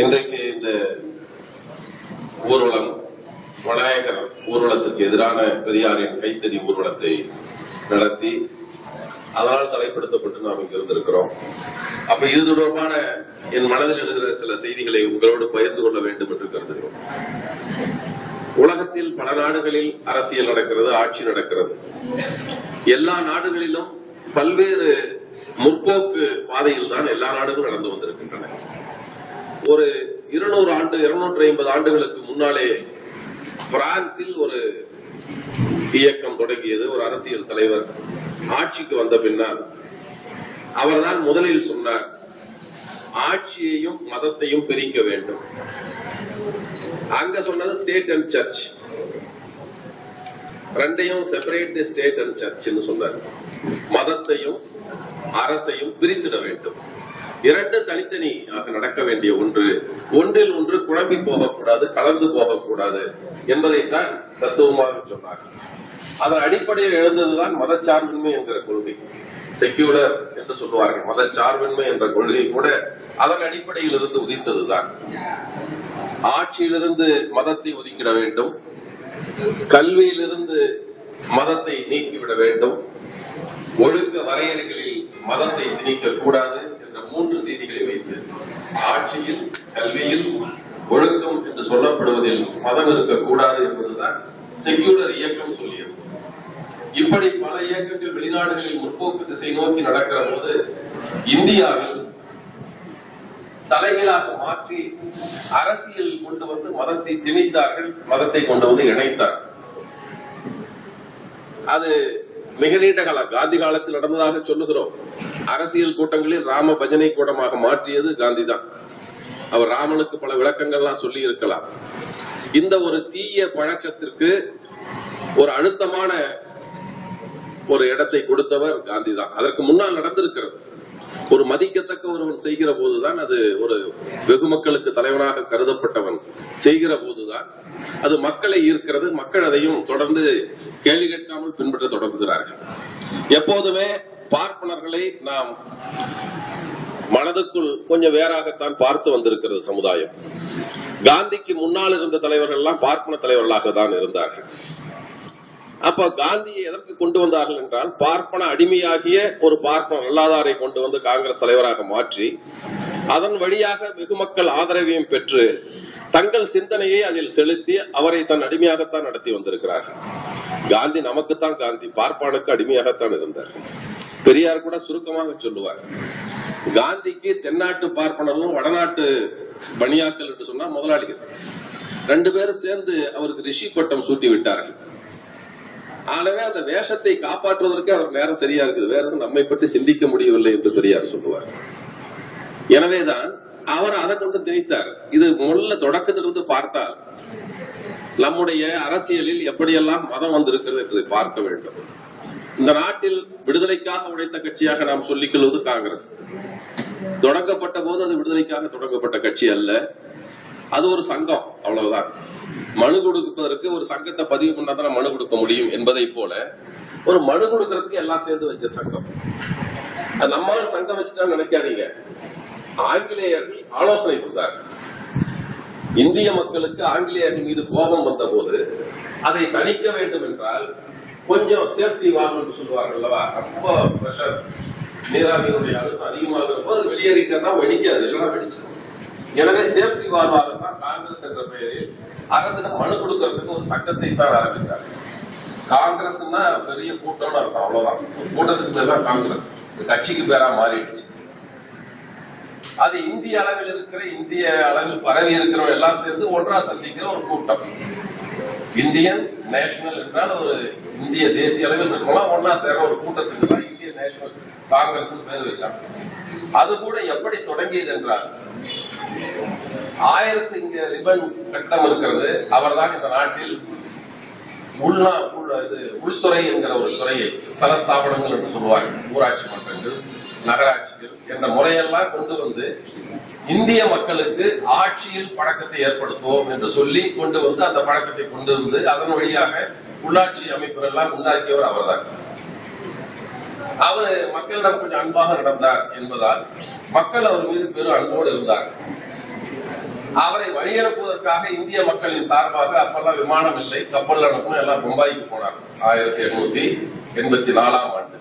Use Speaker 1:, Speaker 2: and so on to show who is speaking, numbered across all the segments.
Speaker 1: இன்றைக்கு இந்த ஊர்வலம் விநாயகர் ஊர்வலத்துக்கு எதிரான பெரியாரின் கைத்தறி ஊர்வலத்தை நடத்தி அதனால் தலைப்படுத்தப்பட்டு நாம் இங்கு இருந்திருக்கிறோம். அப்ப இது தொடர்பான என் மனதில் எழுதுகிற சில செய்திகளை உங்களோடு பகிர்ந்து கொள்ள வேண்டும் என்று கருதுகிறோம். உலகத்தில் பல நாடுகளில் அரசியல் நடக்கிறது, ஆட்சி நடக்கிறது. எல்லா நாடுகளிலும் பல்வேறு முற்போக்கு பாதையில் தான் எல்லா நாடுகளும் நடந்து வந்திருக்கின்றன. ஒரு 200 ஆண்டு 250 ஆண்டுகளுக்கு முன்னாலே பிரான்சில் ஒரு இயக்கம் தொடங்கியது. ஒரு அரசியல் தலைவர் ஆட்சிக்கு வந்த பின்னால் அவர்தான் முதலில் சொன்னார், ஆட்சியையும் மதத்தையும் பிரிக்க வேண்டும். அங்க சொன்னது ஸ்டேட் அண்ட் சர்ச், ரெண்டையும் separate the state and church சொன்னார். மதத்தையும் அரசையும் பிரித்திட வேண்டும். இரண்டு தனித்தனியாக நடக்க வேண்டிய ஒன்று, ஒன்றில் ஒன்று குழம்பி போகக்கூடாது, கலந்து போகக்கூடாது என்பதைத்தான் தத்துவமாக சொன்னார். அதன் அடிப்படையில் எழுந்ததுதான் மதச்சார்பின்மை என்கிற கொள்கை. செக்யூலர் என்று சொல்லுவார்கள். மதச்சார்பின்மை என்ற கொள்கை கூட அதன் அடிப்படையில் இருந்து உதித்ததுதான். ஆட்சியிலிருந்து மதத்தை ஒதுக்கிட வேண்டும், கல்வியிலிருந்து மதத்தை நீக்கிவிட வேண்டும், ஒழுக்க வரையறைகளில் மதத்தை திணிக்க கூடாது என்ற 3 செய்திகளை வைத்து ஆட்சியில், கல்வியில், ஒழுக்கம் என்று சொல்லப்படுவதில் மதம் இருக்கக்கூடாது என்பதுதான் செக்யூலர் இயக்கம் சொல்லியது. இப்படி பல இயக்கங்கள் வெளிநாடுகளில் முற்போக்கு திசை நோக்கி நடக்கிற போது இந்தியாவில் தலைகளாக மாற்றி அரசியல் கொண்டு வந்து மதத்தை திணித்தார்கள், மதத்தை கொண்டு வந்து இணைத்தார்கள். அது மிக நீண்ட காலம் காந்தி காலத்தில் நடந்ததாக சொல்லுகிறோம். அரசியல் கூட்டங்களில் ராம பஜனை கூடமாக மாற்றியது காந்தி தான். அவர் ராமனுக்கு பல விளக்கங்கள்லாம் சொல்லி இருக்கலாம். இந்த ஒரு தீய பழக்கத்திற்கு ஒரு அழுத்தமான ஒரு இடத்தை கொடுத்தவர் காந்தி தான். அதற்கு முன்னால் நடந்திருக்கிறது. ஒரு மதிக்கத்தக்க ஒருவன் செய்கிற போதுதான், அது ஒரு வெகு மக்களுக்கு தலைவனாக கருதப்பட்டவன் செய்கிற போதுதான் அது மக்களை ஈர்க்கிறது. மக்கள் அதையும் தொடர்ந்து கேள்வி கேட்காமல் பின்பற்ற தொடங்குகிறார்கள். எப்போதுமே பார்ப்பனர்களை நாம் மனதுக்குள் கொஞ்சம் வேறாகத்தான் பார்த்து வந்திருக்கிறது சமுதாயம். காந்திக்கு முன்னால் இருந்த தலைவர்கள் எல்லாம் பார்ப்பன தலைவர்களாக தான் இருந்தார்கள். அப்ப காந்தியை எதற்கு கொண்டு வந்தார்கள் என்றால், பார்ப்பன அடிமையாகிய ஒரு பார்ப்பன அல்லாதாரை கொண்டு வந்து காங்கிரஸ் தலைவராக மாற்றி அதன் வழியாக வெகு மக்கள் ஆதரவையும் பெற்று தங்கள் சிந்தனையை அதில் செலுத்தி அவரை தன் அடிமையாகத்தான் நடத்தி வந்திருக்கிறார்கள். காந்தி நமக்குத்தான் காந்தி, பார்ப்பானுக்கு அடிமையாகத்தான் இருந்தார். பெரியார் கூட சுருக்கமாக சொல்லுவார், காந்திக்கு தென்னாட்டு பார்ப்பனரும் வடநாட்டு பணியாக்கள் என்று சொன்னா முதலாளிகள் 2 பேரும் சேர்ந்து அவருக்கு ரிஷி பட்டம் சூட்டி விட்டார்கள். ஆகவே அந்த வேஷத்தை காப்பாற்றுவதற்கு அவர் நேரம் சரியா இருக்குது, வேற எதுவும் நம்மை பற்றி சிந்திக்க முடியவில்லை என்று பெரியார் சொல்லுவார். எனவேதான் அவர் அதை கொண்டு திணித்தார். இது முதல்ல தொடக்கத்திலிருந்து பார்த்தால் நம்முடைய அரசியலில் எப்படியெல்லாம் மதம் வந்திருக்கிறது என்று பார்க்க வேண்டும். இந்த நாட்டில் விடுதலைக்காக உழைத்த கட்சியாக நாம் சொல்லிக் கொள்வது காங்கிரஸ். தொடங்கப்பட்ட போது அது விடுதலைக்காக தொடங்கப்பட்ட கட்சி அல்ல, அது ஒரு சங்கம், அவ்வளவுதான். மனு கொடுப்பதற்கு ஒரு சங்கத்தை பதிவு பண்ணாதான் மனு கொடுக்க முடியும் என்பதை போல ஒரு மனு கொடுக்கறதுக்கு எல்லாம் சேர்ந்து வச்ச சங்கம். நம்மால சங்கம் வச்சுட்டா நினைக்காதீங்க. ஆங்கிலேயர்கள் ஆலோசனை கொடுத்தார்கள். இந்திய மக்களுக்கு ஆங்கிலேயர்கள் மீது கோபம் வந்த போது அதை தணிக்க வேண்டும் என்றால் கொஞ்சம் சேஃப்டி வால்வ் என்று சொல்லுவார்கள் அல்லவா, ரொம்ப பிரஷர், நீராவியினுடைய அழுத்தம் அதிகமாக போது வெளியேறிட்டா வெடிக்காது, இல்லைன்னா வெடிச்சிடும். எனவே சேஃப்டி வால்வாகத்தான் காங்கிரஸ் என்ற பெயரில் அரசிடம் மனு கொடுக்கறதுக்கு ஒரு சட்டத்தை தான் ஆரம்பித்தார். காங்கிரஸ்னா பெரிய கூட்டோட இருக்கும், அவ்வளவுதான். கூட்டத்துக்கு பேர் தான் காங்கிரஸ், கட்சிக்கு பேரா மாறிடுச்சு. அது இந்திய அளவில் இருக்கிற, இந்திய அளவில் பரவி இருக்கிறவங்க எல்லாம் சேர்ந்து ஒன்றா சந்திக்கிற ஒரு கூட்டம். இந்தியன் நேஷனல் என்றால் ஒரு இந்திய தேசிய அளவில் இருக்கலாம், ஒன்னா சேர ஒரு கூட்டத்துக்கு தான் இந்திய நேஷனல் காங்கிரஸ் பேர் வச்சாங்க. அது கூட எப்படி தொடங்கியது என்றால், இங்க ரிபன் கட்டம் இருக்கிறது, அவர்தான் இந்த நாட்டில் உள்துறை என்கிற ஒரு துறையை, ஸ்தலஸ்தாபனங்கள் என்று சொல்லுவார்கள், ஊராட்சி மன்றங்கள், நகராட்சிகள் என்ற முறையெல்லாம் கொண்டு வந்து இந்திய மக்களுக்கு ஆட்சியில் பழக்கத்தை ஏற்படுத்துவோம் என்று சொல்லி கொண்டு வந்து அந்த பழக்கத்தை கொண்டு வந்து அதன் வழியாக உள்ளாட்சி அமைப்புகள் எல்லாம் உண்டாக்கியவர் அவர்தான். அவர் மக்களிடம் கொஞ்சம் அன்பாக நடந்தார் என்பதால் மக்கள் அவர் மீது பெரும் அன்போடு இருந்தார். அவரை வழியனுப்புவதற்காக இந்திய மக்களின் சார்பாக அப்பெல்லாம் விமானம் இல்லை, கப்பல் அனுப்பணும், எல்லாம் மும்பாய்க்கு போனார் 1884ஆம் ஆண்டு.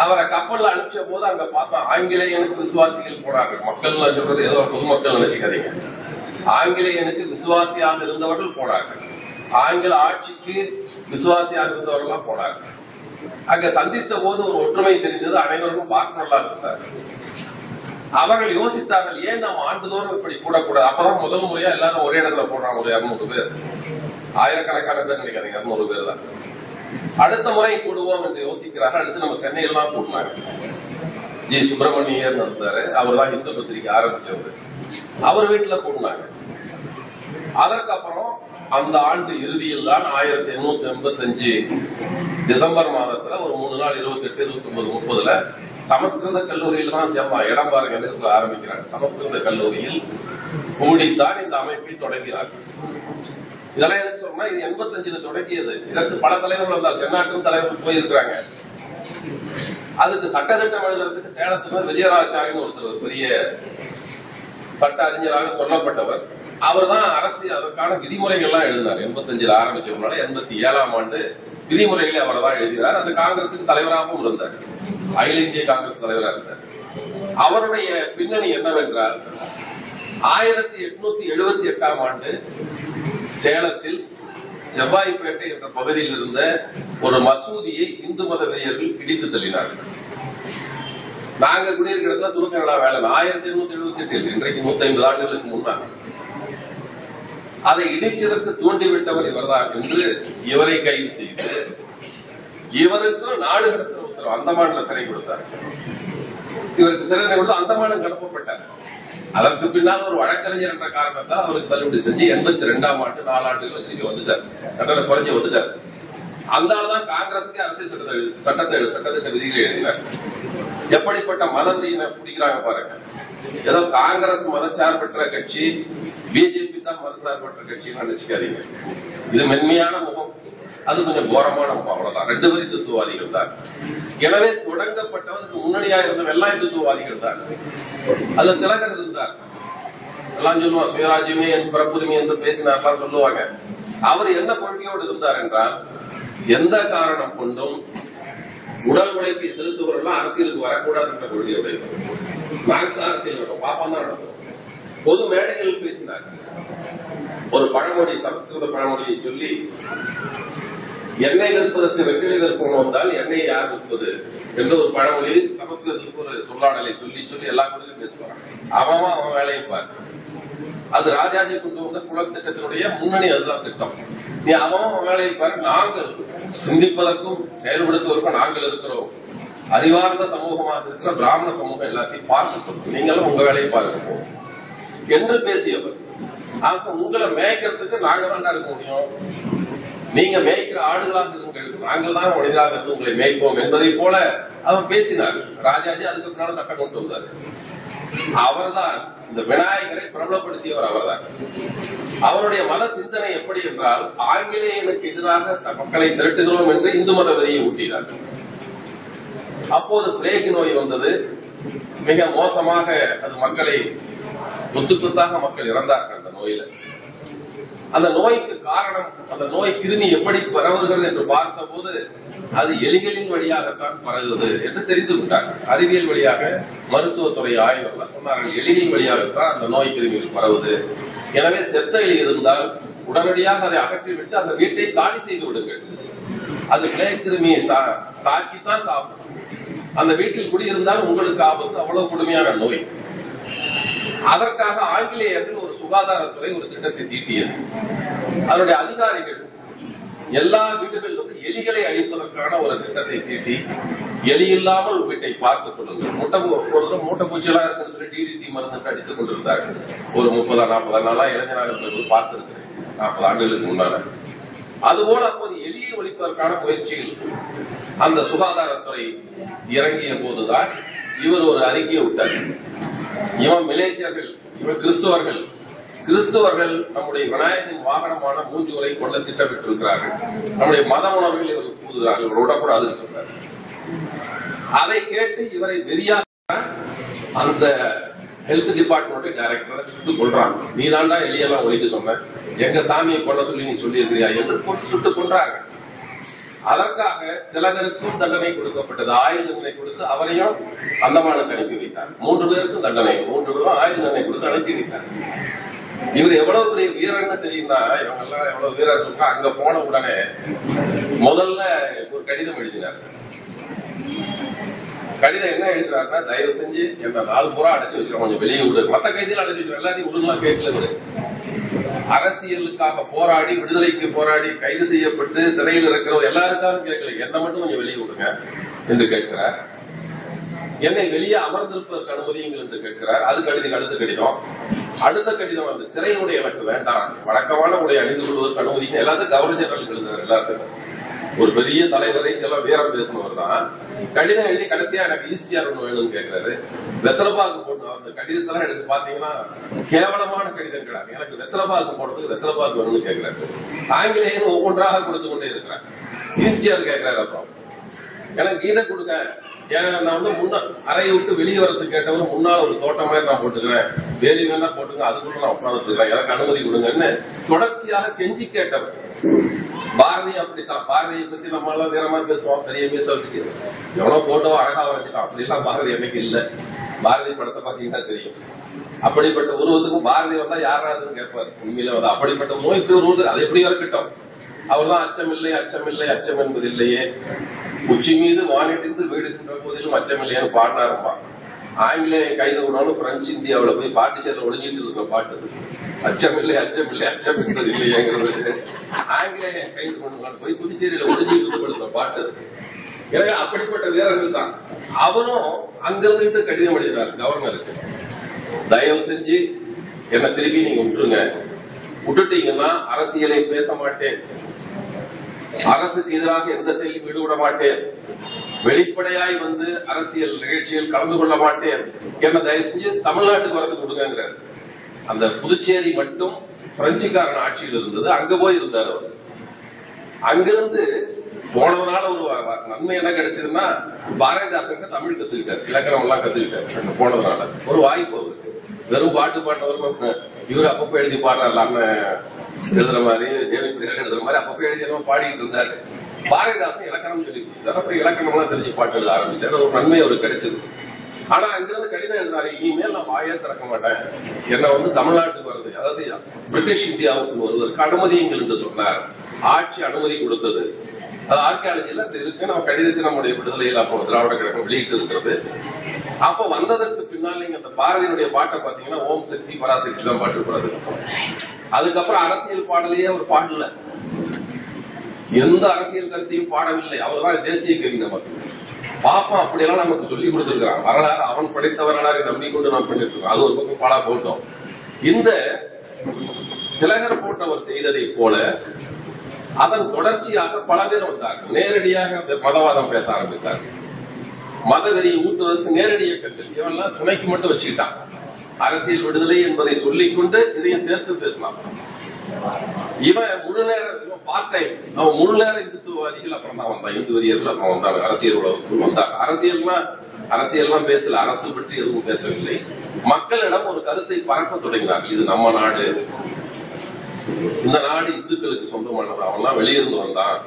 Speaker 1: அவரை கப்பல்ல அனுப்பிச்ச போது அங்க பார்த்தா ஆங்கிலேயனுக்கு விசுவாசிகள் போனார்கள். மக்கள் சொல்றது ஏதோ பொதுமக்கள் நினைச்சுக்காதீங்க. ஆங்கிலேயனுக்கு விசுவாசியாக இருந்தவர்கள் போனார்கள், ஆங்கில ஆட்சிக்கு விசுவாசியாக இருந்தவர்கள் போனார்கள். அங்க சந்தித்த போது ஒரு ஒற்றுமை தெரிந்தது, அனைவருக்கும் பார்க்கணும்லாம் இருந்தார். அவர்கள் யோசித்தார்கள், ஏன் நம்ம ஆண்டுதோறும் இப்படி கூடக்கூடாது. அப்பதான் முதல் முறையா எல்லாரும் ஒரே இடத்துல போடுறாங்க, ஒரு 200 பேர், ஆயிரக்கணக்கான பேர் நினைக்காதீங்க, 200 பேர் தான். அடுத்த முறை கூடுவோம் என்று யோசிக்கிறார்கள். அடுத்து நம்ம சென்னையில் தான் கூட்டினாங்க. ஜி சுப்பிரமணியர் இருந்தாரு, அவர் தான் இந்து பத்திரிகை ஆரம்பிச்சவர், அவர் வீட்டுல கூட்டினாங்க. அதற்கப்புறம் அந்த ஆண்டு இறுதியில் தான் 1885 டிசம்பர் மாதத்துல ஒரு 3 நாள் 28, 29, 30 சமஸ்கிருத கல்லூரியில் தான் சேர்ந்தான். இடம் பாருங்க ஆரம்பிக்கிறாங்க. சமஸ்கிருத கல்லூரியில் கூடித்தான் இந்த அமைப்பை தொடங்கினார்கள். இதெல்லாம் எதுக்கு சொன்னா, இது 85 தொடங்கியது. இதற்கு பல தலைவர்கள் வந்தால், தென்னாட்டும் தலைவர்கள் போயிருக்கிறாங்க. அதுக்கு சட்டத்திட்டம் எழுதுறதுக்கு சேலத்துல விஜயராஜாரின்னு ஒருத்தர், பெரிய சட்ட அறிஞராக சொல்லப்பட்டவர். அவர் தான் அரசியல் அதற்கான விதிமுறைகள்லாம் எழுதினார். 85 ஆரம்பிச்சதுனால 87ஆம் ஆண்டு விதிமுறைகளை அவர் தான் எழுதினார். அந்த காங்கிரசுக்கு தலைவராகவும் இருந்தார், அகில இந்திய காங்கிரஸ் தலைவராக இருந்தார். அவருடைய பின்னணி என்னவென்றால், 1878ஆம் ஆண்டு சேலத்தில் செவ்வாய்ப்பேட்டை என்ற பகுதியில் இருந்த ஒரு மசூதியை இந்து மத வெறியர்கள் இடித்து தள்ளினார்கள். நாங்க குடியிருக்கிற இடத்துல துணுக்கங்களா வேலை 1878, இன்றைக்கு 150 ஆண்டுகளுக்கு முன்னாள். அதை இடிச்சதற்கு தூண்டிவிட்டவர் இவர்தான் என்று இவரை கைது செய்து இவருக்கும் நாடு கடத்துற உத்தரவு அந்தமான்ல சிறை கொடுத்தார். இவருக்கு சிறை கொடுத்து அந்தமானம் கடத்தப்பட்டார். அதற்கு பின்னால் ஒரு வழக்கறிஞர் என்ற காரணத்தால் அவருக்கு தள்ளுபடி செஞ்சு 82ஆம் ஆண்டு 4 ஆண்டுகள் திரும்பி வந்துட்டார், தண்டனை குறைஞ்சு வந்துட்டார். அந்த ஆள் தான் காங்கிரசுக்கு அரசியல் சட்டத்திட்ட விதிகளை எழுதினார். எப்படிப்பட்ட மதவெறியினை பிடிக்கிறாங்க பாருங்க. ஏதோ காங்கிரஸ் மதச்சார்பற்ற கட்சி, பிஜேபி தான் மதச்சார்பற்ற கட்சின்னு நினைச்சுக்காதீங்க. இது மென்மையான முகம், அது கொஞ்சம் கோரமான முகம், அவ்வளவுதான். 2 பேரும் இந்துத்துவவாதிகள் தான். எனவே தொடங்கப்பட்டவருக்கு முன்னணியாக இருந்த எல்லாம் இந்துத்துவவாதிகள் தான். அதுல திலகர் இருந்தார். எல்லாம் சொல்லுவாங்க சுயராஜ்யமே என் பிறப்புரிமை என்று பேசினார்லாம் சொல்லுவாங்க. அவர் என்ன கொள்கையோடு இருந்தார் என்றால், எந்த காரணம் கொண்டும் உடல் உழைப்பை செலுத்துவவர்கள் அரசியலுக்கு வரக்கூடாது என்ற கொள்கையோடு நாங்கள் அரசியல் நடக்கும், பாப்பா தான் நடக்கும். பொது மேடைகளில் பேசினார். ஒரு பழமொழி, சமஸ்கிருத பழமொழியை சொல்லி, எண்ணெய் விற்பதற்கு வெற்றிலை விற்பவன் வந்தால் எண்ணெயை யார் விற்பது என்ற ஒரு பழமொழி சமஸ்கிருதத்துக்கு ஒரு சொல்லாடலை சொல்லி சொல்லி எல்லா குழுவிலும் பேசுவாங்க. அவன் வேலையை பாரு. அது ராஜாஜி கொண்டு வந்த குலக் திட்டத்தினுடைய முன்னணி, அதுதான் திட்டம். நீ அவன் வேலையை பாரு. நாங்கள் சிந்திப்பதற்கும் செயல்படுத்துவதற்கும் நாங்கள் இருக்கிறோம். அறிவார்ந்த சமூகமாக இருக்கிற பிராமண சமூகம் எல்லாத்தையும் பார்க்கணும், நீங்களும் உங்க வேலையை பார்க்க என்று பேசியவர். ஆக உங்களை மேய்க்கிறதுக்கு நாங்க தான் இருக்க முடியும், நீங்க மேய்க்கிற ஆடுகளாக இருங்கள், நாங்கள் தான் மனிதராக இருந்து உங்களை மேய்ப்போம் என்பதை போல அவன் பேசினார். ராஜாஜி அதுக்கு பின்னால சட்டம் கொண்டு வந்தார். அவர்தான் இந்த விநாயகரை பிரபலப்படுத்தியவர். அவர்தான். அவருடைய மத சிந்தனை எப்படி என்றால், ஆங்கிலேயனுக்கு எதிராக மக்களை திரட்டுகிறோம் என்று இந்து மத வெறியை ஊட்டினார். அப்போது பிளேக் நோய் வந்தது. மிக மோசமாக அது மக்களை கொத்தாக மக்கள் இறந்தார்கள் அந்த நோயில. அந்த நோய்க்கு காரணம், அந்த நோய் கிருமி எப்படி பரவுகிறது என்று பார்த்த போது அது எலிகளின் வழியாகத்தான் பரவுவது என்று தெரிந்து விட்டார்கள். அறிவியல் வழியாக மருத்துவத்துறை ஆய்வர்கள் சொன்னார்கள், எலிகளின் வழியாகத்தான் அந்த நோய் கிருமிகள் பரவுது. எனவே செத்த எலி இருந்தால் உடனடியாக அதை அகற்றிவிட்டு அந்த வீட்டை காலி செய்து விடுங்கள். அது பிளேக் கிருமியை தாக்கித்தான் சாப்பிடும். அந்த வீட்டில் குடியிருந்தால் உங்களுக்கு ஆபத்து. அவ்வளவு கொடுமையான நோய். அதற்காக ஆங்கிலேயர்கள் ஒரு சுகாதாரத்துறை ஒரு திட்டத்தை தீட்டியது. அதனுடைய அதிகாரிகள் எல்லா வீடுகளிலும் எலிகளை அழிப்பதற்கான ஒரு திட்டத்தை தீட்டி, எலி இல்லாமல் வீட்டை பார்த்துக் கொள்ளுங்கள். மூட்டை பூச்சியெல்லாம் இருக்குன்னு சொல்லி டிடிடி மருந்து அடித்துக் கொண்டிருந்தார்கள். ஒரு 30-40 நாளா இளைஞராக இருந்தது பார்த்திருக்கிறேன், 40 ஆண்டுகளுக்கு முன்னால. அதுபோல அப்போது எலியை ஒழிப்பதற்கான முயற்சியில் அந்த சுகாதாரத்துறை இறங்கிய போதுதான் இவர் ஒரு அறிக்கையை விட்டார். இவன் மிலேச்சர்கள், இவன் கிறிஸ்துவர்கள் நம்முடைய விநாயகரின் வாகனமான மூஞ்சூரை கொள்ள திட்டமிட்டிருக்கிறார்கள். நம்முடைய மத உணர்வுகள் இவர்கள் கூறுகிறார்கள், இவர் விடக்கூடாதுன்னு சொன்னார். அதை கேட்டு இவரை வெறியா அந்த ஹெல்த் டிபார்ட்மெண்ட் டைரக்டர் சுட்டு கொள்றாங்க. நீ தாண்டா எலியெல்லாம் ஒழிக்க சொன்ன, எங்க சாமியை கொல்ல சொல்லி நீ சொல்லி இருக்கிறியா என்று சுட்டு கொன்றாங்க. அதற்காக திலகருக்கும் தண்டனை கொடுக்கப்பட்டது. ஆயுள் தண்டனை கொடுத்து அவரையும் அந்தமானுக்கு அனுப்பி வைத்தார். 3 பேருக்கும் தண்டனை, 3 பேரும் ஆயுள் தண்டனை கொடுத்து அனுப்பி வைத்தார். இவர் எவ்வளவு பெரிய வீரர்னு தெரியும்னா, இவங்க எல்லாம் எவ்வளவு வீரர் சொல்றா. அங்க போன உடனே முதல்ல ஒரு கடிதம் எழுதினார். கடிதம் என்ன எழுதுறாருன்னா, தயவு செஞ்சு என்ன 4 புறா அடைச்சு வச்சிருக்கோம், கொஞ்சம் வெளியே விடு. மத்த கைதியில் அடைச்சு வச்சிருக்கோம், எல்லாத்தையும் விடுலாம் கேட்கல. அரசியலுக்காக போராடி, விடுதலைக்கு போராடி கைது செய்யப்பட்டு சிறையில் இருக்கிற எல்லாருக்காகவும் கேட்கல, என்ன மட்டும் கொஞ்சம் வெளியே விடுங்க என்று கேட்கிறார். என்னை வெளியே அமர்ந்திருப்பதற்கு அனுமதியுங்கள் என்று கேட்கிறார். அதுக்கு அடுத்த கடிதம், அடுத்த கடிதம் வந்து சிறையுடைய எனக்கு வேண்டாம், வழக்கமான உடைய அணிந்து கொள்வதற்கு அனுமதிங்க. எல்லாத்தையும் கவர்னர் ஜெனரல் எழுதுறாரு. எல்லாத்துக்கும் ஒரு பெரிய தலைவரை எல்லாம் வீரம் பேசினவர் தான். கடிதம் எழுதி கடைசியா எனக்கு ஈஸ்டியார் ஒண்ணு வேணும்னு கேட்கிறாரு. வெத்தலைப்பாக்கு போட்டு அந்த கடிதத்தெல்லாம் எடுத்து பாத்தீங்கன்னா கேவலமான கடிதங்களா. எனக்கு வெத்தலைப்பாக்கு போடுறதுக்கு வெத்தலைப்பாக்கு வேணும்னு கேட்கிறாரு. ஆங்கிலேயர் ஒவ்வொன்றாக கொடுத்து கொண்டே இருக்கிறார். ஈஸ்டியார் கேட்கிறாரு, அப்புறம் எனக்கு கீதை கொடுக்க, நான் வந்து அறையை விட்டு வெளியே வரதுக்கு கேட்டவரும் முன்னால ஒரு தோட்டம் மாதிரி நான் போட்டுக்கிறேன், வேலி வேணா போட்டுங்க, அதுக்குள்ள நான் உட்காந்துருக்கிறேன், எனக்கு அனுமதி கொடுங்கன்னு தொடர்ச்சியாக கெஞ்சி கேட்டவர். பாரதி அப்படித்தான். பாரதியை பத்தி நம்ம எல்லாம் வீரமா பேசுவோம், பெரிய மீச வச்சுக்கு எவ்வளவு போட்டோவோ அழகா வரைஞ்சிட்டோம். அப்படி எல்லாம் பாரதி என்னைக்கு இல்ல. பாரதி படத்தை பாத்தீங்கன்னா தெரியும். அப்படிப்பட்ட உருவத்துக்கும் பாரதி வந்தா யாராதுன்னு கேட்பாரு. உண்மையில வந்து அப்படிப்பட்ட நோய் இப்படி உருவத்துக்கு அது எப்படி இருக்கட்டும். அவர்தான் அச்சமில்லை அச்சமில்லை அச்சம் என்பது இல்லையே, உச்சி மீது வானிட்டிருந்து வீடுகின்ற போதிலும் அச்சமில்லைன்னு பாடினாருமா. ஆங்கிலேய கைது விடணும் பிரெஞ்சு இந்தியாவில போய் பாட்டு சேர்ல ஒளிஞ்சிட்டு இருக்கிற பாட்டு. அச்சமில்லை அச்சமில்லை அச்சம் என்பது இல்லையேங்கிறது ஆங்கிலேய கைது கொண்டு போய் புதுச்சேரியில ஒளிஞ்சிட்டு இருக்கிற பாட்டு. எனவே அப்படிப்பட்ட வீரர்கள் தான். அவரும் அங்கிருந்து கடிதம் எழுதினார் கவர்னருக்கு, தயவு செஞ்சு என்ன திருப்பி நீங்க விட்டுருங்க, விட்டுட்டீங்கன்னா அரசியலை பேச மாட்டேன், அரசுக்கு எதிராக எந்த செயலும் ஈடுபட மாட்டேன், வெளிப்படையாய் வந்து அரசியல் நிகழ்ச்சியில் கலந்து கொள்ள மாட்டேன், என்ன தயவு செஞ்சு தமிழ்நாட்டுக்கு வரது கொடுங்கிறார். அந்த புதுச்சேரி மட்டும் பிரெஞ்சுக்காரன் ஆட்சியில் இருந்தது. அங்க போய் இருந்தார் அவர். அங்கிருந்து போனவனால ஒரு நன்மை என்ன கிடைச்சதுன்னா, பாரதிதாசன் தமிழ் கத்துக்கிட்டார், இலக்கணம் எல்லாம் கத்துக்கிட்டார். போனதுனால ஒரு வாய்ப்பு அவருக்கு. வெறும் பாட்டு பாடினவர் இவரு அப்பப்ப எழுதி பாடுறாரு, எழுதுற மாதிரி எழுதுற மாதிரி அப்பப்ப எழுதி பாடிட்டு இருந்தாரு. பாரதிதாசன் இலக்கணம் சொல்லி கொடுத்தாரு. அப்புறம் இலக்கணம் எல்லாம் தெரிஞ்சு பாட்டு எழுத ஆரம்பிச்சாரு. ஒரு நன்மை அவருக்கு கிடைச்சது. ஆனா அங்கிருந்து கடிதம் எழுதினாரு, இனிமேல் நான் வாயே திறக்க மாட்டேன், என்ன வந்து தமிழ்நாட்டுக்கு வருது, அதாவது பிரிட்டிஷ் இந்தியாவுக்கு வருவதற்கு அனுமதியுங்கள் என்று சொன்னார். ஆட்சி அனுமதி கொடுத்தது. அது ஆர்கியாலஜில இருக்கு. நம்ம கடிதத்தை நம்முடைய விடுதலையில் அப்போ திராவிட கழகம் வெளியிட்டு இருக்கிறது. அப்ப வந்ததற்கு பின்னால் நீங்க அந்த பாரதியினுடைய பாட்டை பாத்தீங்கன்னா ஓம் சக்தி பராசக்தி தான் பாட்டு போறது. அதுக்கப்புறம் அரசியல் பாடலையே அவர் பாடல, எந்த அரசியல் கருத்தையும் பாடவில்லை. அவர்தான் தேசிய கவி. நமக்கு பாப்பம் அப்படியெல்லாம் நமக்கு சொல்லி கொடுத்திருக்கிறான். வரலாறு அவன் படைத்த வரலாறை நம்பிக்கொண்டு நாம் பண்ணிட்டு இருக்கோம். அது ஒரு பக்கம் பாடா போட்டோம். இந்த திலகர் போன்றவர் செய்ததை போல அதன் தொடர்ச்சியாக பல பேர் வந்தார்கள். நேரடியாக மதவாதம் பேச ஆரம்பித்தார்கள். மதவெறியை ஊட்டுவதற்கு நேரடி இயக்கங்கள் இவெல்லாம் துணைக்கு மட்டும் வச்சுக்கிட்டான். அரசியல் விடுதலை என்பதை சொல்லிக்கொண்டு இதையும் சேர்த்து பேசலாம். இவன் முழு நேரம், இவன் பார்ட் டைம், அவன் முழு நேரம் இந்துத்துவவாதிகள் அப்புறம் தான் வந்தான். இந்து வெறியர்கள் அப்புறம் வந்தாங்க, அரசியல் உலகத்துக்கு வந்தாங்க. அரசியல்லாம் பேசல, அரசு பற்றி எதுவும் பேசவில்லை. மக்களிடம் ஒரு கருத்தை பரப்ப தொடங்கினார்கள். இது நம்ம நாடு, இந்த நாடு இந்துக்களுக்கு சொந்தமானது. அவன்லாம் வெளியிருந்து வந்தான்.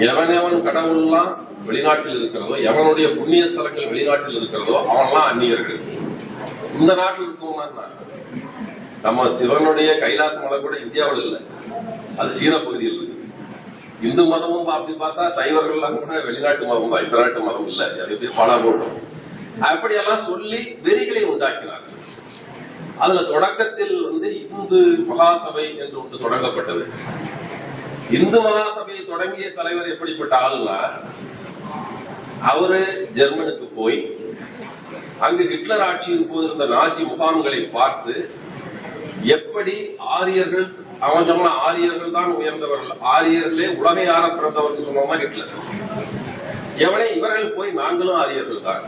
Speaker 1: எவன் கடவுள்லாம் வெளிநாட்டில் இருக்கிறதோ, எவனுடைய புண்ணிய ஸ்தலங்கள் வெளிநாட்டில் இருக்கிறதோ அவன்லாம் அந்நியர்கள். இந்த நாட்டில் இருக்கவங்க நம்ம சிவனுடைய கைலாச மலை கூட இந்தியாவில் இல்லை, அது சீன பகுதியில் இருக்கு. இந்து மதமும் அப்படி பார்த்தா சைவர்கள்லாம் கூட வெளிநாட்டு மதம் தான், இந்த நாட்டு மதம் இல்லை. அது பேர் பாலா போட்டோம். அப்படியெல்லாம் சொல்லி வெறிகளை உண்டாக்கினார். அதுல தொடக்கத்தில் வந்து இந்து மகாசபை என்று ஒன்று தொடங்கப்பட்டது. இந்து மகாசபையை தொடங்கிய தலைவர் எப்படிப்பட்ட ஆளுனா, அவரு ஜெர்மனுக்கு போய் அங்கு ஹிட்லர் ஆட்சியின் போது இருந்த நாஜி முகாம்களை பார்த்து எப்படி ஆரியர்கள், அவன் சொன்ன ஆரியர்கள் தான் உயர்ந்தவர்கள், ஆரியர்களே உலகை ஆற பிறந்தவர்கள் சொன்ன மாதிரி ஹிட்லர். எவனே இவர்கள் போய் நாங்களும் ஆரியர்கள் தான்,